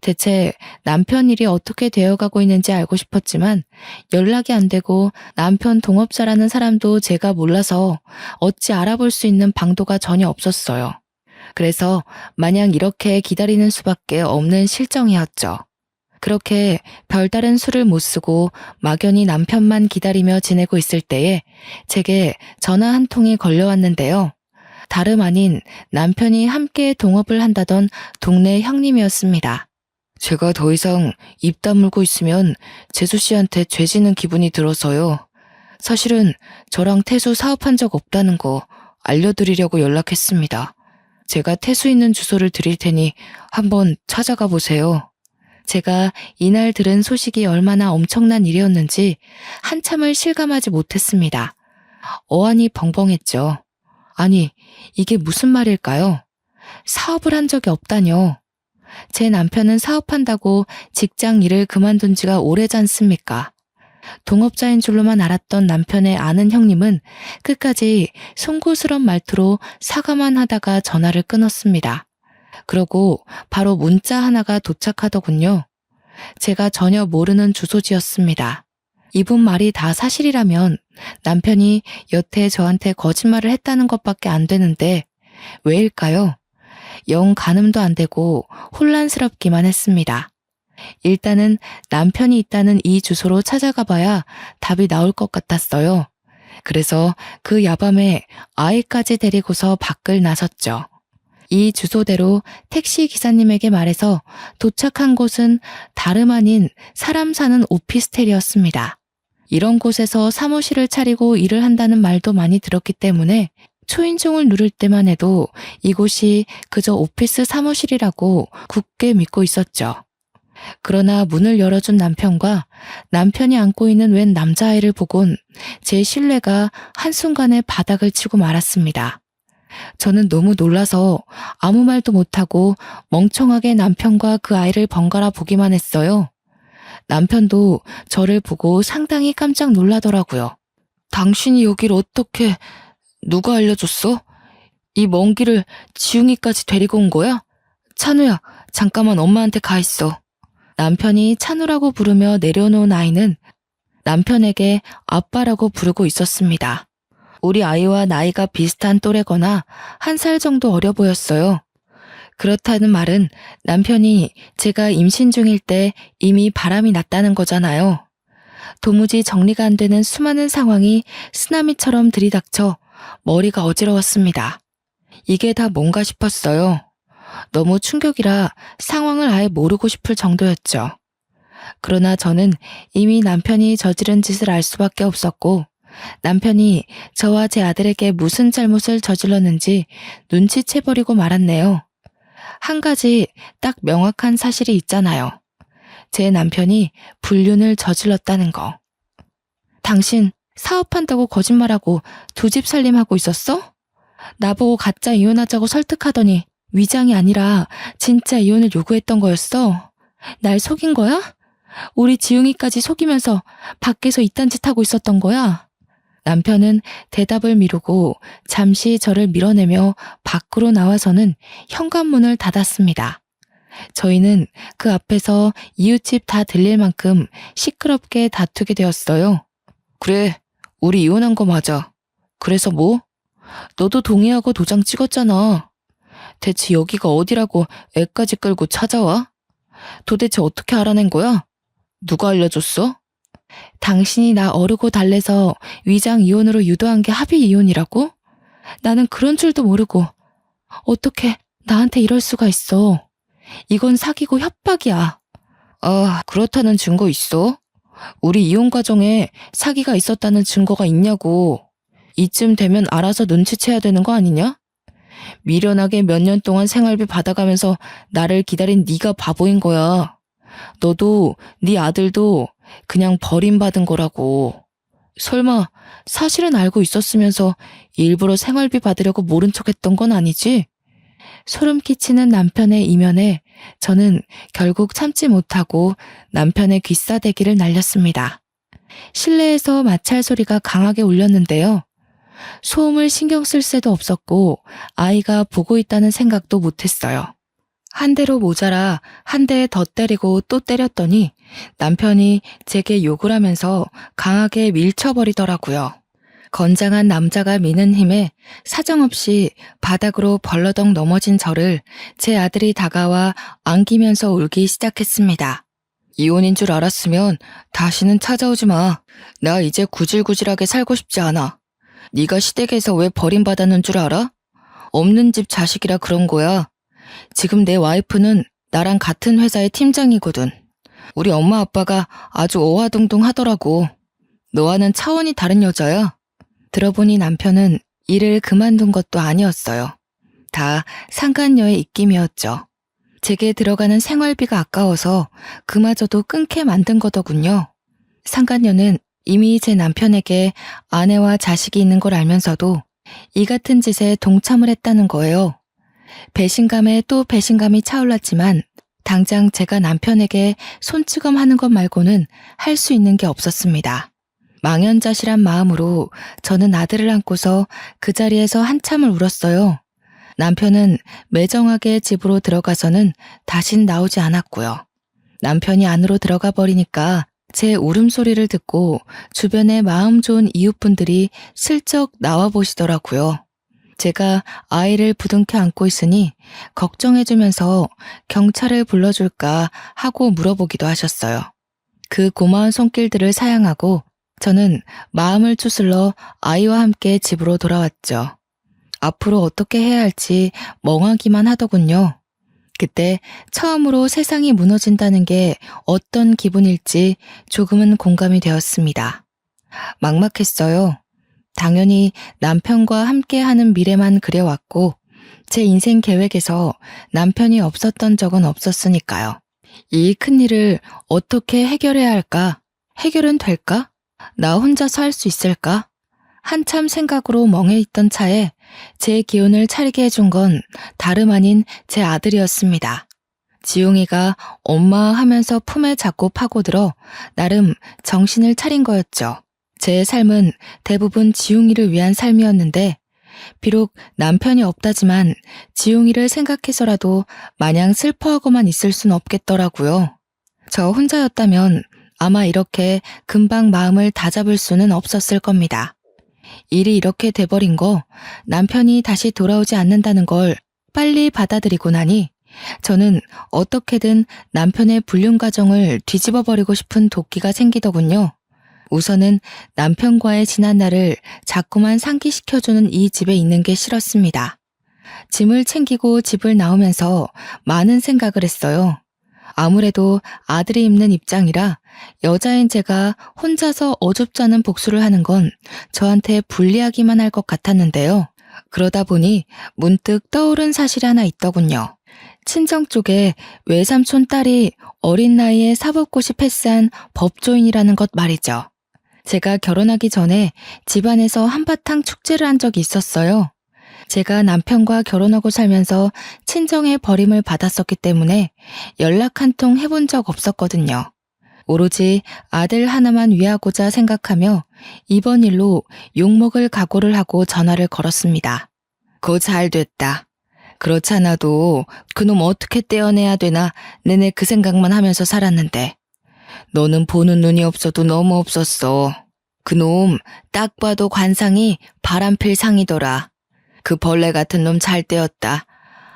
S1: 대체 남편 일이 어떻게 되어가고 있는지 알고 싶었지만 연락이 안 되고 남편 동업자라는 사람도 제가 몰라서 어찌 알아볼 수 있는 방도가 전혀 없었어요. 그래서 마냥 이렇게 기다리는 수밖에 없는 실정이었죠. 그렇게 별다른 수를 못 쓰고 막연히 남편만 기다리며 지내고 있을 때에 제게 전화 한 통이 걸려왔는데요. 다름 아닌 남편이 함께 동업을 한다던 동네 형님이었습니다. 제가 더 이상 입 다물고 있으면 재수 씨한테 죄지는 기분이 들어서요. 사실은 저랑 태수 사업한 적 없다는 거 알려드리려고 연락했습니다. 제가 태수 있는 주소를 드릴 테니 한번 찾아가 보세요. 제가 이날 들은 소식이 얼마나 엄청난 일이었는지 한참을 실감하지 못했습니다. 어안이 벙벙했죠. 아니, 이게 무슨 말일까요? 사업을 한 적이 없다뇨. 제 남편은 사업한다고 직장 일을 그만둔 지가 오래지 않습니까? 동업자인 줄로만 알았던 남편의 아는 형님은 끝까지 송구스런 말투로 사과만 하다가 전화를 끊었습니다. 그러고 바로 문자 하나가 도착하더군요. 제가 전혀 모르는 주소지였습니다. 이분 말이 다 사실이라면 남편이 여태 저한테 거짓말을 했다는 것밖에 안 되는데 왜일까요? 영 가늠도 안 되고 혼란스럽기만 했습니다. 일단은 남편이 있다는 이 주소로 찾아가 봐야 답이 나올 것 같았어요. 그래서 그 야밤에 아이까지 데리고서 밖을 나섰죠. 이 주소대로 택시 기사님에게 말해서 도착한 곳은 다름 아닌 사람 사는 오피스텔이었습니다. 이런 곳에서 사무실을 차리고 일을 한다는 말도 많이 들었기 때문에 초인종을 누를 때만 해도 이곳이 그저 오피스 사무실이라고 굳게 믿고 있었죠. 그러나 문을 열어준 남편과 남편이 안고 있는 웬 남자아이를 보곤 제 신뢰가 한순간에 바닥을 치고 말았습니다. 저는 너무 놀라서 아무 말도 못하고 멍청하게 남편과 그 아이를 번갈아 보기만 했어요. 남편도 저를 보고 상당히 깜짝 놀라더라고요. 당신이 여길 어떻게, 누가 알려줬어? 이 먼 길을 지웅이까지 데리고 온 거야? 찬우야, 잠깐만 엄마한테 가 있어. 남편이 찬우라고 부르며 내려놓은 아이는 남편에게 아빠라고 부르고 있었습니다. 우리 아이와 나이가 비슷한 또래거나 1살 정도 어려 보였어요. 그렇다는 말은 남편이 제가 임신 중일 때 이미 바람이 났다는 거잖아요. 도무지 정리가 안 되는 수많은 상황이 쓰나미처럼 들이닥쳐 머리가 어지러웠습니다. 이게 다 뭔가 싶었어요. 너무 충격이라 상황을 아예 모르고 싶을 정도였죠. 그러나 저는 이미 남편이 저지른 짓을 알 수밖에 없었고 남편이 저와 제 아들에게 무슨 잘못을 저질렀는지 눈치채버리고 말았네요. 한 가지 딱 명확한 사실이 있잖아요. 제 남편이 불륜을 저질렀다는 거. 당신 사업한다고 거짓말하고 두 집 살림하고 있었어? 나보고 가짜 이혼하자고 설득하더니 위장이 아니라 진짜 이혼을 요구했던 거였어? 날 속인 거야? 우리 지웅이까지 속이면서 밖에서 이딴 짓 하고 있었던 거야? 남편은 대답을 미루고 잠시 저를 밀어내며 밖으로 나와서는 현관문을 닫았습니다. 저희는 그 앞에서 이웃집 다 들릴 만큼 시끄럽게 다투게 되었어요. 그래, 우리 이혼한 거 맞아. 그래서 뭐? 너도 동의하고 도장 찍었잖아. 대체 여기가 어디라고 애까지 끌고 찾아와? 도대체 어떻게 알아낸 거야? 누가 알려줬어? 당신이 나 어르고 달래서 위장 이혼으로 유도한 게 합의 이혼이라고? 나는 그런 줄도 모르고 어떻게 나한테 이럴 수가 있어. 이건 사기고 협박이야. 아, 그렇다는 증거 있어? 우리 이혼 과정에 사기가 있었다는 증거가 있냐고. 이쯤 되면 알아서 눈치채야 되는 거 아니냐? 미련하게 몇 년 동안 생활비 받아가면서 나를 기다린 네가 바보인 거야. 너도 네 아들도 그냥 버림받은 거라고. 설마 사실은 알고 있었으면서 일부러 생활비 받으려고 모른 척했던 건 아니지? 소름 끼치는 남편의 이면에 저는 결국 참지 못하고 남편의 귀싸대기를 날렸습니다. 실내에서 마찰 소리가 강하게 울렸는데요. 소음을 신경 쓸 새도 없었고 아이가 보고 있다는 생각도 못했어요. 한 대로 모자라 한 대 더 때리고 또 때렸더니 남편이 제게 욕을 하면서 강하게 밀쳐버리더라고요. 건장한 남자가 미는 힘에 사정없이 바닥으로 벌러덩 넘어진 저를 제 아들이 다가와 안기면서 울기 시작했습니다. 이혼인 줄 알았으면 다시는 찾아오지 마. 나 이제 구질구질하게 살고 싶지 않아. 네가 시댁에서 왜 버림받았는 줄 알아? 없는 집 자식이라 그런 거야. 지금 내 와이프는 나랑 같은 회사의 팀장이거든. 우리 엄마 아빠가 아주 어화동동하더라고. 너와는 차원이 다른 여자야. 들어보니 남편은 일을 그만둔 것도 아니었어요. 다 상간녀의 입김이었죠. 제게 들어가는 생활비가 아까워서 그마저도 끊게 만든 거더군요. 상간녀는 이미 제 남편에게 아내와 자식이 있는 걸 알면서도 이 같은 짓에 동참을 했다는 거예요. 배신감에 또 배신감이 차올랐지만 당장 제가 남편에게 손찌검하는 것 말고는 할 수 있는 게 없었습니다. 망연자실한 마음으로 저는 아들을 안고서 그 자리에서 한참을 울었어요. 남편은 매정하게 집으로 들어가서는 다신 나오지 않았고요. 남편이 안으로 들어가 버리니까 제 울음소리를 듣고 주변에 마음 좋은 이웃분들이 슬쩍 나와 보시더라고요. 제가 아이를 부둥켜 안고 있으니 걱정해주면서 경찰을 불러줄까 하고 물어보기도 하셨어요. 그 고마운 손길들을 사양하고 저는 마음을 추슬러 아이와 함께 집으로 돌아왔죠. 앞으로 어떻게 해야 할지 멍하기만 하더군요. 그때 처음으로 세상이 무너진다는 게 어떤 기분일지 조금은 공감이 되었습니다. 막막했어요. 당연히 남편과 함께하는 미래만 그려왔고 제 인생 계획에서 남편이 없었던 적은 없었으니까요. 이 큰일을 어떻게 해결해야 할까? 해결은 될까? 나 혼자서 할 수 있을까? 한참 생각으로 멍해 있던 차에 제 기운을 차리게 해준 건 다름 아닌 제 아들이었습니다. 지용이가 엄마 하면서 품에 잡고 파고들어 나름 정신을 차린 거였죠. 제 삶은 대부분 지용이를 위한 삶이었는데 비록 남편이 없다지만 지용이를 생각해서라도 마냥 슬퍼하고만 있을 순 없겠더라고요. 저 혼자였다면 아마 이렇게 금방 마음을 다잡을 수는 없었을 겁니다. 일이 이렇게 돼버린 거, 남편이 다시 돌아오지 않는다는 걸 빨리 받아들이고 나니 저는 어떻게든 남편의 불륜 가정을 뒤집어버리고 싶은 도끼가 생기더군요. 우선은 남편과의 지난 날을 자꾸만 상기시켜주는 이 집에 있는 게 싫었습니다. 짐을 챙기고 집을 나오면서 많은 생각을 했어요. 아무래도 아들이 입는 입장이라 여자인 제가 혼자서 어줍잖은 복수를 하는 건 저한테 불리하기만 할 것 같았는데요. 그러다 보니 문득 떠오른 사실이 하나 있더군요. 친정 쪽에 외삼촌 딸이 어린 나이에 사법고시 패스한 법조인이라는 것 말이죠. 제가 결혼하기 전에 집안에서 한바탕 축제를 한 적이 있었어요. 제가 남편과 결혼하고 살면서 친정의 버림을 받았었기 때문에 연락 한 통 해본 적 없었거든요. 오로지 아들 하나만 위하고자 생각하며 이번 일로 욕먹을 각오를 하고 전화를 걸었습니다. 거 잘 됐다. 그렇지 않아도 그놈 어떻게 떼어내야 되나 내내 그 생각만 하면서 살았는데 너는 보는 눈이 없어도 너무 없었어. 그놈 딱 봐도 관상이 바람필 상이더라. 그 벌레 같은 놈 잘 떼었다.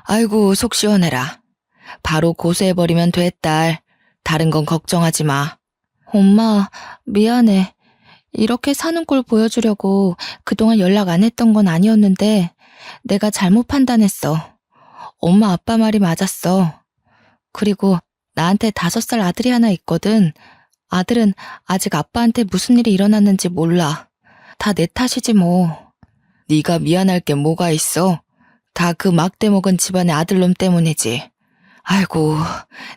S1: 아이고 속 시원해라. 바로 고소해버리면 돼 딸. 다른 건 걱정하지 마. 엄마 미안해. 이렇게 사는 꼴 보여주려고 그동안 연락 안 했던 건 아니었는데 내가 잘못 판단했어. 엄마 아빠 말이 맞았어. 그리고 나한테 5살 아들이 하나 있거든. 아들은 아직 아빠한테 무슨 일이 일어났는지 몰라. 다 내 탓이지 뭐. 네가 미안할 게 뭐가 있어? 다 그 막대 먹은 집안의 아들놈 때문이지. 아이고,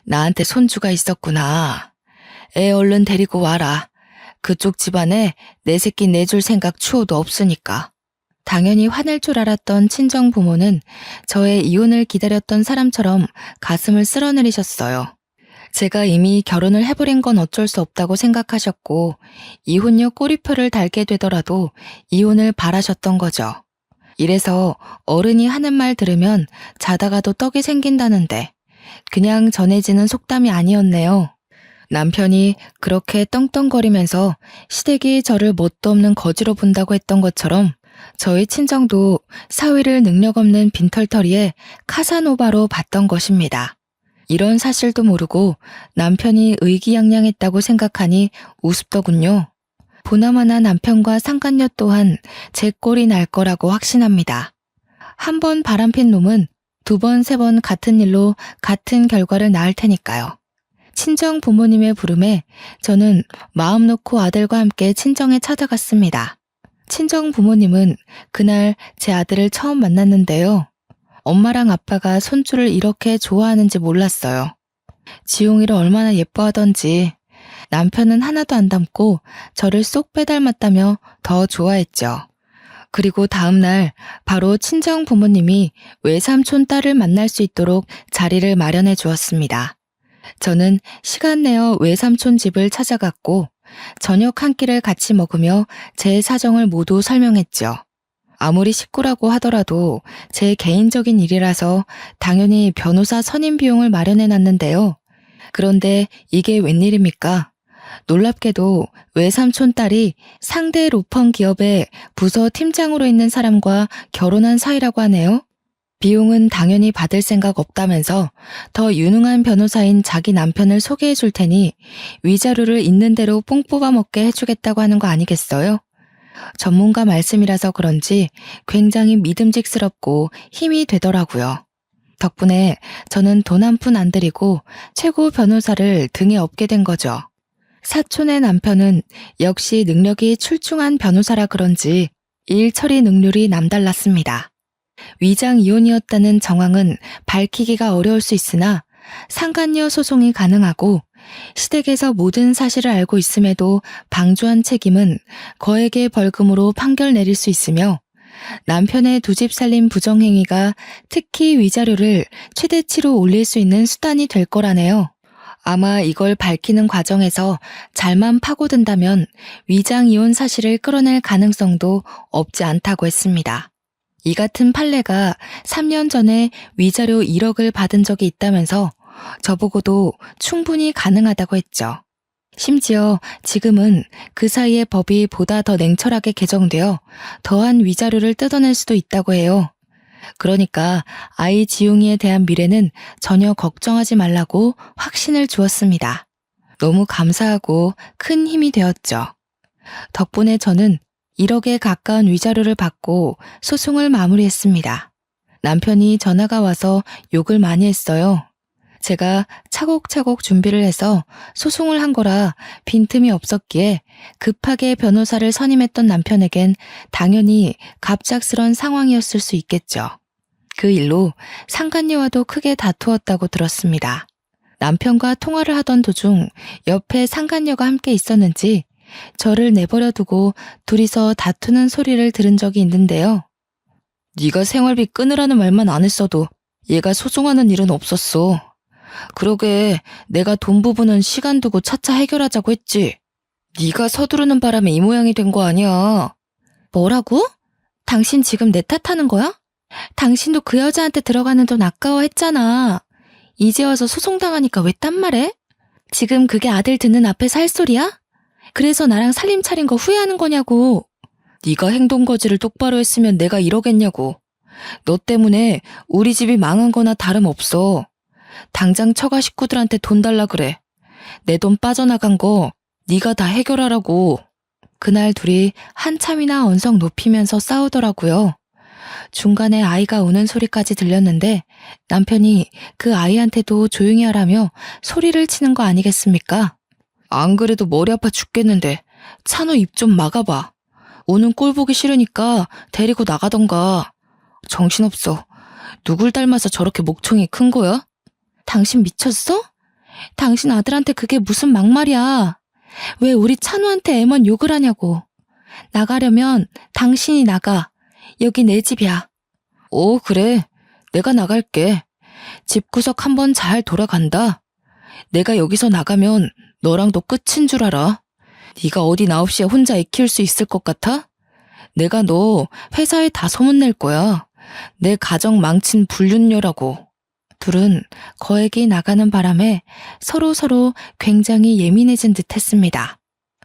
S1: 나한테 손주가 있었구나. 애 얼른 데리고 와라. 그쪽 집안에 내 새끼 내줄 생각 추호도 없으니까. 당연히 화낼 줄 알았던 친정 부모는 저의 이혼을 기다렸던 사람처럼 가슴을 쓸어내리셨어요. 제가 이미 결혼을 해버린 건 어쩔 수 없다고 생각하셨고 이혼녀 꼬리표를 달게 되더라도 이혼을 바라셨던 거죠. 이래서 어른이 하는 말 들으면 자다가도 떡이 생긴다는데 그냥 전해지는 속담이 아니었네요. 남편이 그렇게 떵떵거리면서 시댁이 저를 뭣도 없는 거지로 본다고 했던 것처럼 저희 친정도 사위를 능력 없는 빈털터리에 카사노바로 봤던 것입니다. 이런 사실도 모르고 남편이 의기양양했다고 생각하니 우습더군요. 보나마나 남편과 상간녀 또한 제 꼴이 날 거라고 확신합니다. 한 번 바람핀 놈은 두 번, 세 번 같은 일로 같은 결과를 낳을 테니까요. 친정 부모님의 부름에 저는 마음 놓고 아들과 함께 친정에 찾아갔습니다. 친정 부모님은 그날 제 아들을 처음 만났는데요. 엄마랑 아빠가 손주를 이렇게 좋아하는지 몰랐어요. 지용이를 얼마나 예뻐하던지 남편은 하나도 안 닮고 저를 쏙 빼닮았다며 더 좋아했죠. 그리고 다음날 바로 친정 부모님이 외삼촌 딸을 만날 수 있도록 자리를 마련해 주었습니다. 저는 시간 내어 외삼촌 집을 찾아갔고 저녁 한 끼를 같이 먹으며 제 사정을 모두 설명했죠. 아무리 식구라고 하더라도 제 개인적인 일이라서 당연히 변호사 선임 비용을 마련해 놨는데요. 그런데 이게 웬일입니까? 놀랍게도 외삼촌 딸이 상대 로펌 기업의 부서 팀장으로 있는 사람과 결혼한 사이라고 하네요. 비용은 당연히 받을 생각 없다면서 더 유능한 변호사인 자기 남편을 소개해 줄 테니 위자료를 있는 대로 뽕 뽑아 먹게 해주겠다고 하는 거 아니겠어요? 전문가 말씀이라서 그런지 굉장히 믿음직스럽고 힘이 되더라고요. 덕분에 저는 돈 한 푼 안 들이고 최고 변호사를 등에 업게 된 거죠. 사촌의 남편은 역시 능력이 출중한 변호사라 그런지 일 처리 능률이 남달랐습니다. 위장 이혼이었다는 정황은 밝히기가 어려울 수 있으나 상간녀 소송이 가능하고 시댁에서 모든 사실을 알고 있음에도 방조한 책임은 거액의 벌금으로 판결 내릴 수 있으며 남편의 두 집 살림 부정행위가 특히 위자료를 최대치로 올릴 수 있는 수단이 될 거라네요. 아마 이걸 밝히는 과정에서 잘만 파고든다면 위장 이혼 사실을 끌어낼 가능성도 없지 않다고 했습니다. 이 같은 판례가 3년 전에 위자료 1억을 받은 적이 있다면서 저보고도 충분히 가능하다고 했죠. 심지어 지금은 그 사이에 법이 보다 더 냉철하게 개정되어 더한 위자료를 뜯어낼 수도 있다고 해요. 그러니까 아이 지용이에 대한 미래는 전혀 걱정하지 말라고 확신을 주었습니다. 너무 감사하고 큰 힘이 되었죠. 덕분에 저는 1억에 가까운 위자료를 받고 소송을 마무리했습니다. 남편이 전화가 와서 욕을 많이 했어요. 제가 차곡차곡 준비를 해서 소송을 한 거라 빈틈이 없었기에 급하게 변호사를 선임했던 남편에겐 당연히 갑작스런 상황이었을 수 있겠죠. 그 일로 상간녀와도 크게 다투었다고 들었습니다. 남편과 통화를 하던 도중 옆에 상간녀가 함께 있었는지 저를 내버려 두고 둘이서 다투는 소리를 들은 적이 있는데요. 네가 생활비 끊으라는 말만 안 했어도 얘가 소송하는 일은 없었어. 그러게 내가 돈 부분은 시간 두고 차차 해결하자고 했지. 네가 서두르는 바람에 이 모양이 된 거 아니야. 뭐라고? 당신 지금 내 탓하는 거야? 당신도 그 여자한테 들어가는 돈 아까워했잖아. 이제 와서 소송당하니까 왜 딴 말해? 지금 그게 아들 듣는 앞에서 할 소리야? 그래서 나랑 살림 차린 거 후회하는 거냐고. 네가 행동 거지를 똑바로 했으면 내가 이러겠냐고. 너 때문에 우리 집이 망한 거나 다름없어. 당장 처가 식구들한테 돈 달라 그래. 내 돈 빠져나간 거 네가 다 해결하라고. 그날 둘이 한참이나 언성 높이면서 싸우더라고요. 중간에 아이가 우는 소리까지 들렸는데 남편이 그 아이한테도 조용히 하라며 소리를 치는 거 아니겠습니까? 안 그래도 머리 아파 죽겠는데 찬호 입 좀 막아봐. 우는 꼴 보기 싫으니까 데리고 나가던가. 정신없어. 누굴 닮아서 저렇게 목청이 큰 거야? 당신 미쳤어? 당신 아들한테 그게 무슨 막말이야. 왜 우리 찬우한테 애먼 욕을 하냐고. 나가려면 당신이 나가. 여기 내 집이야. 오, 그래. 내가 나갈게. 집구석 한번 잘 돌아간다. 내가 여기서 나가면 너랑도 끝인 줄 알아. 네가 어디 나 없이 혼자 애 키울 수 있을 것 같아? 내가 너 회사에 다 소문낼 거야. 내 가정 망친 불륜녀라고. 둘은 거액이 나가는 바람에 서로 굉장히 예민해진 듯 했습니다.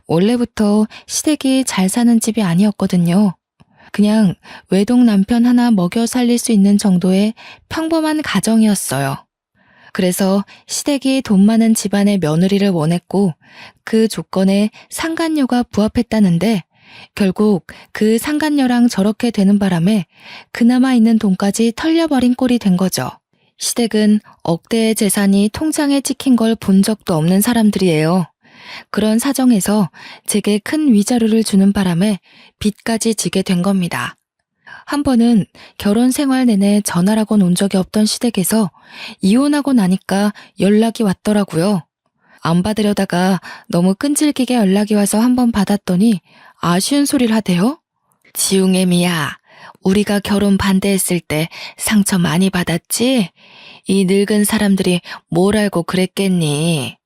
S1: 원래부터 시댁이 잘 사는 집이 아니었거든요. 그냥 외동 남편 하나 먹여 살릴 수 있는 정도의 평범한 가정이었어요. 그래서 시댁이 돈 많은 집안의 며느리를 원했고 그 조건에 상간녀가 부합했다는데 결국 그 상간녀랑 저렇게 되는 바람에 그나마 있는 돈까지 털려버린 꼴이 된 거죠. 시댁은 억대의 재산이 통장에 찍힌 걸 본 적도 없는 사람들이에요. 그런 사정에서 제게 큰 위자료를 주는 바람에 빚까지 지게 된 겁니다. 한 번은 결혼 생활 내내 전화라곤 온 적이 없던 시댁에서 이혼하고 나니까 연락이 왔더라고요. 안 받으려다가 너무 끈질기게 연락이 와서 한 번 받았더니 아쉬운 소리를 하대요. 지웅애미야, 우리가 결혼 반대했을 때 상처 많이 받았지? 이 늙은 사람들이 뭘 알고 그랬겠니?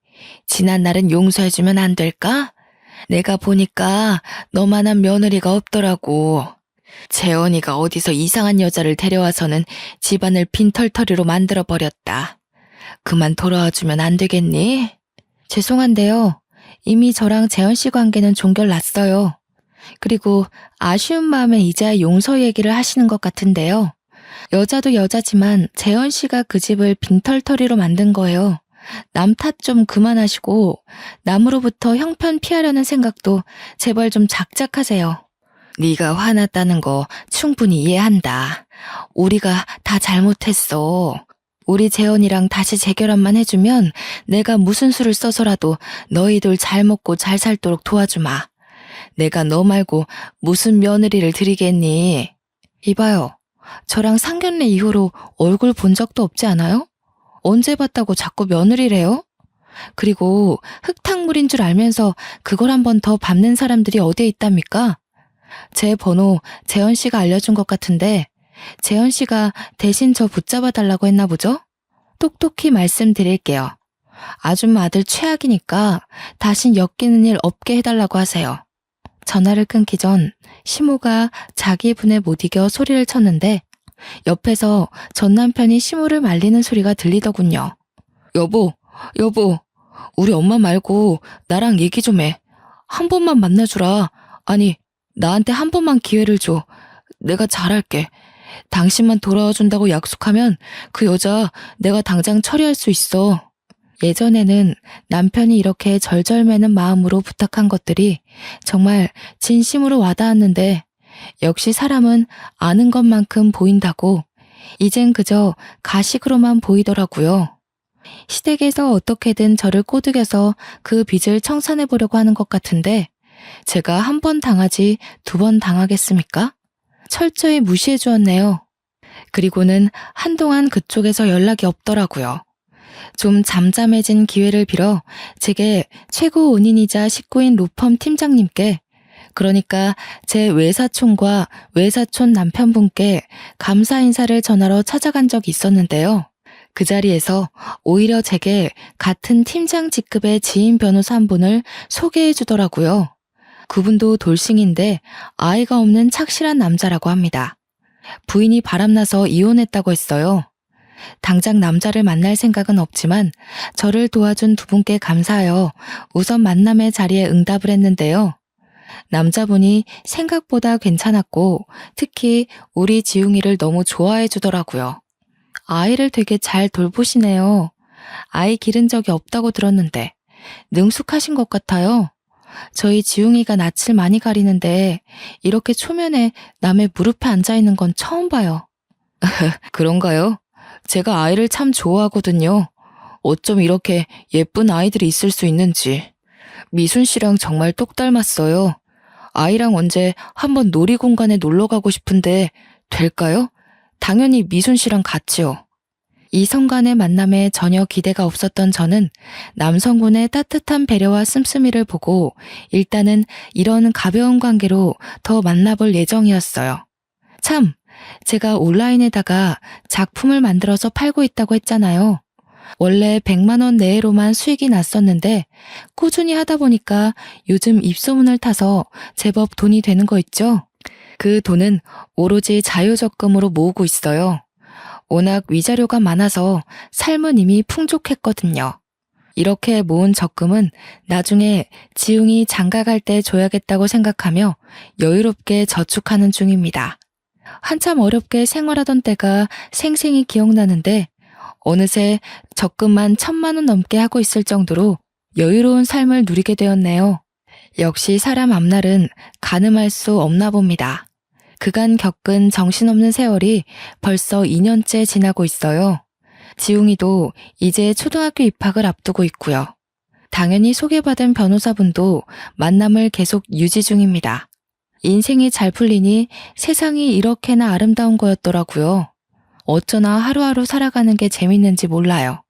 S1: 지난 날은 용서해주면 안 될까? 내가 보니까 너만한 며느리가 없더라고. 재원이가 어디서 이상한 여자를 데려와서는 집안을 빈털터리로 만들어버렸다. 그만 돌아와주면 안 되겠니? 죄송한데요. 이미 저랑 재원 씨 관계는 종결났어요. 그리고 아쉬운 마음에 이제야 용서 얘기를 하시는 것 같은데요. 여자도 여자지만 재원 씨가 그 집을 빈털터리로 만든 거예요. 남 탓 좀 그만하시고 남으로부터 형편 피하려는 생각도 제발 좀 작작하세요. 네가 화났다는 거 충분히 이해한다. 우리가 다 잘못했어. 우리 재원이랑 다시 재결합만 해주면 내가 무슨 수를 써서라도 너희들 잘 먹고 잘 살도록 도와주마. 내가 너 말고 무슨 며느리를 드리겠니? 이봐요. 저랑 상견례 이후로 얼굴 본 적도 없지 않아요? 언제 봤다고 자꾸 며느리래요? 그리고 흙탕물인 줄 알면서 그걸 한 번 더 밟는 사람들이 어디에 있답니까? 제 번호 재현 씨가 알려준 것 같은데 재현 씨가 대신 저 붙잡아 달라고 했나 보죠? 똑똑히 말씀드릴게요. 아줌마 아들 최악이니까 다신 엮이는 일 없게 해달라고 하세요. 전화를 끊기 전 시모가 자기 분에 못 이겨 소리를 쳤는데 옆에서 전 남편이 시모를 말리는 소리가 들리더군요. 여보, 우리 엄마 말고 나랑 얘기 좀 해. 한 번만 만나주라. 아니, 나한테 한 번만 기회를 줘. 내가 잘할게. 당신만 돌아와 준다고 약속하면 그 여자 내가 당장 처리할 수 있어. 예전에는 남편이 이렇게 절절매는 마음으로 부탁한 것들이 정말 진심으로 와닿았는데 역시 사람은 아는 것만큼 보인다고 이젠 그저 가식으로만 보이더라고요. 시댁에서 어떻게든 저를 꼬드겨서 그 빚을 청산해 보려고 하는 것 같은데 제가 한 번 당하지 두 번 당하겠습니까? 철저히 무시해 주었네요. 그리고는 한동안 그쪽에서 연락이 없더라고요. 좀 잠잠해진 기회를 빌어 제게 최고 은인이자 식구인 로펌 팀장님께 그러니까 제 외사촌과 외사촌 남편분께 감사 인사를 전하러 찾아간 적이 있었는데요. 그 자리에서 오히려 제게 같은 팀장 직급의 지인 변호사 한 분을 소개해 주더라고요. 그분도 돌싱인데 아이가 없는 착실한 남자라고 합니다. 부인이 바람나서 이혼했다고 했어요. 당장 남자를 만날 생각은 없지만 저를 도와준 두 분께 감사하여 우선 만남의 자리에 응답을 했는데요. 남자분이 생각보다 괜찮았고 특히 우리 지웅이를 너무 좋아해 주더라고요. 아이를 되게 잘 돌보시네요. 아이 기른 적이 없다고 들었는데 능숙하신 것 같아요. 저희 지웅이가 낯을 많이 가리는데 이렇게 초면에 남의 무릎에 앉아있는 건 처음 봐요. 그런가요? 제가 아이를 참 좋아하거든요. 어쩜 이렇게 예쁜 아이들이 있을 수 있는지. 미순 씨랑 정말 똑 닮았어요. 아이랑 언제 한번 놀이공간에 놀러 가고 싶은데 될까요? 당연히 미순 씨랑 같이요. 이성 간의 만남에 전혀 기대가 없었던 저는 남성분의 따뜻한 배려와 씀씀이를 보고 일단은 이런 가벼운 관계로 더 만나볼 예정이었어요. 참, 제가 온라인에다가 작품을 만들어서 팔고 있다고 했잖아요. 원래 100만 원 내외로만 수익이 났었는데 꾸준히 하다 보니까 요즘 입소문을 타서 제법 돈이 되는 거 있죠? 그 돈은 오로지 자유적금으로 모으고 있어요. 워낙 위자료가 많아서 삶은 이미 풍족했거든요. 이렇게 모은 적금은 나중에 지웅이 장가갈 때 줘야겠다고 생각하며 여유롭게 저축하는 중입니다. 한참 어렵게 생활하던 때가 생생히 기억나는데 어느새 적금만 1,000만 원 넘게 하고 있을 정도로 여유로운 삶을 누리게 되었네요. 역시 사람 앞날은 가늠할 수 없나 봅니다. 그간 겪은 정신없는 세월이 벌써 2년째 지나고 있어요. 지웅이도 이제 초등학교 입학을 앞두고 있고요. 당연히 소개받은 변호사분도 만남을 계속 유지 중입니다. 인생이 잘 풀리니 세상이 이렇게나 아름다운 거였더라고요. 어쩌나 하루하루 살아가는 게 재밌는지 몰라요.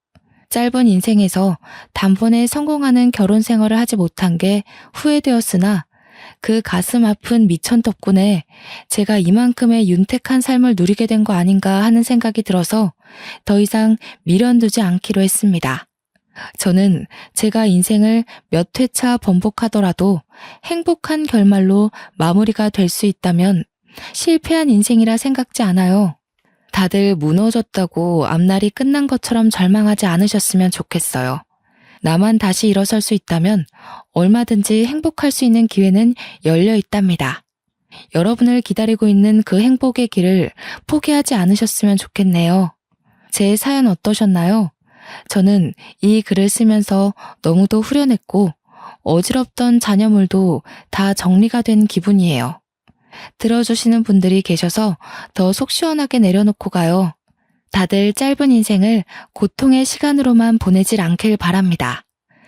S1: 짧은 인생에서 단번에 성공하는 결혼 생활을 하지 못한 게 후회되었으나 그 가슴 아픈 미천 덕분에 제가 이만큼의 윤택한 삶을 누리게 된 거 아닌가 하는 생각이 들어서 더 이상 미련두지 않기로 했습니다. 저는 제가 인생을 몇 회차 번복하더라도 행복한 결말로 마무리가 될 수 있다면 실패한 인생이라 생각지 않아요. 다들 무너졌다고 앞날이 끝난 것처럼 절망하지 않으셨으면 좋겠어요. 나만 다시 일어설 수 있다면 얼마든지 행복할 수 있는 기회는 열려 있답니다. 여러분을 기다리고 있는 그 행복의 길을 포기하지 않으셨으면 좋겠네요. 제 사연 어떠셨나요? 저는 이 글을 쓰면서 너무도 후련했고 어지럽던 잔여물도 다 정리가 된 기분이에요. 들어주시는 분들이 계셔서 더 속 시원하게 내려놓고 가요. 다들 짧은 인생을 고통의 시간으로만 보내질 않길 바랍니다.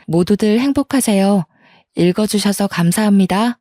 S1: 모두들 행복하세요. 읽어주셔서 감사합니다.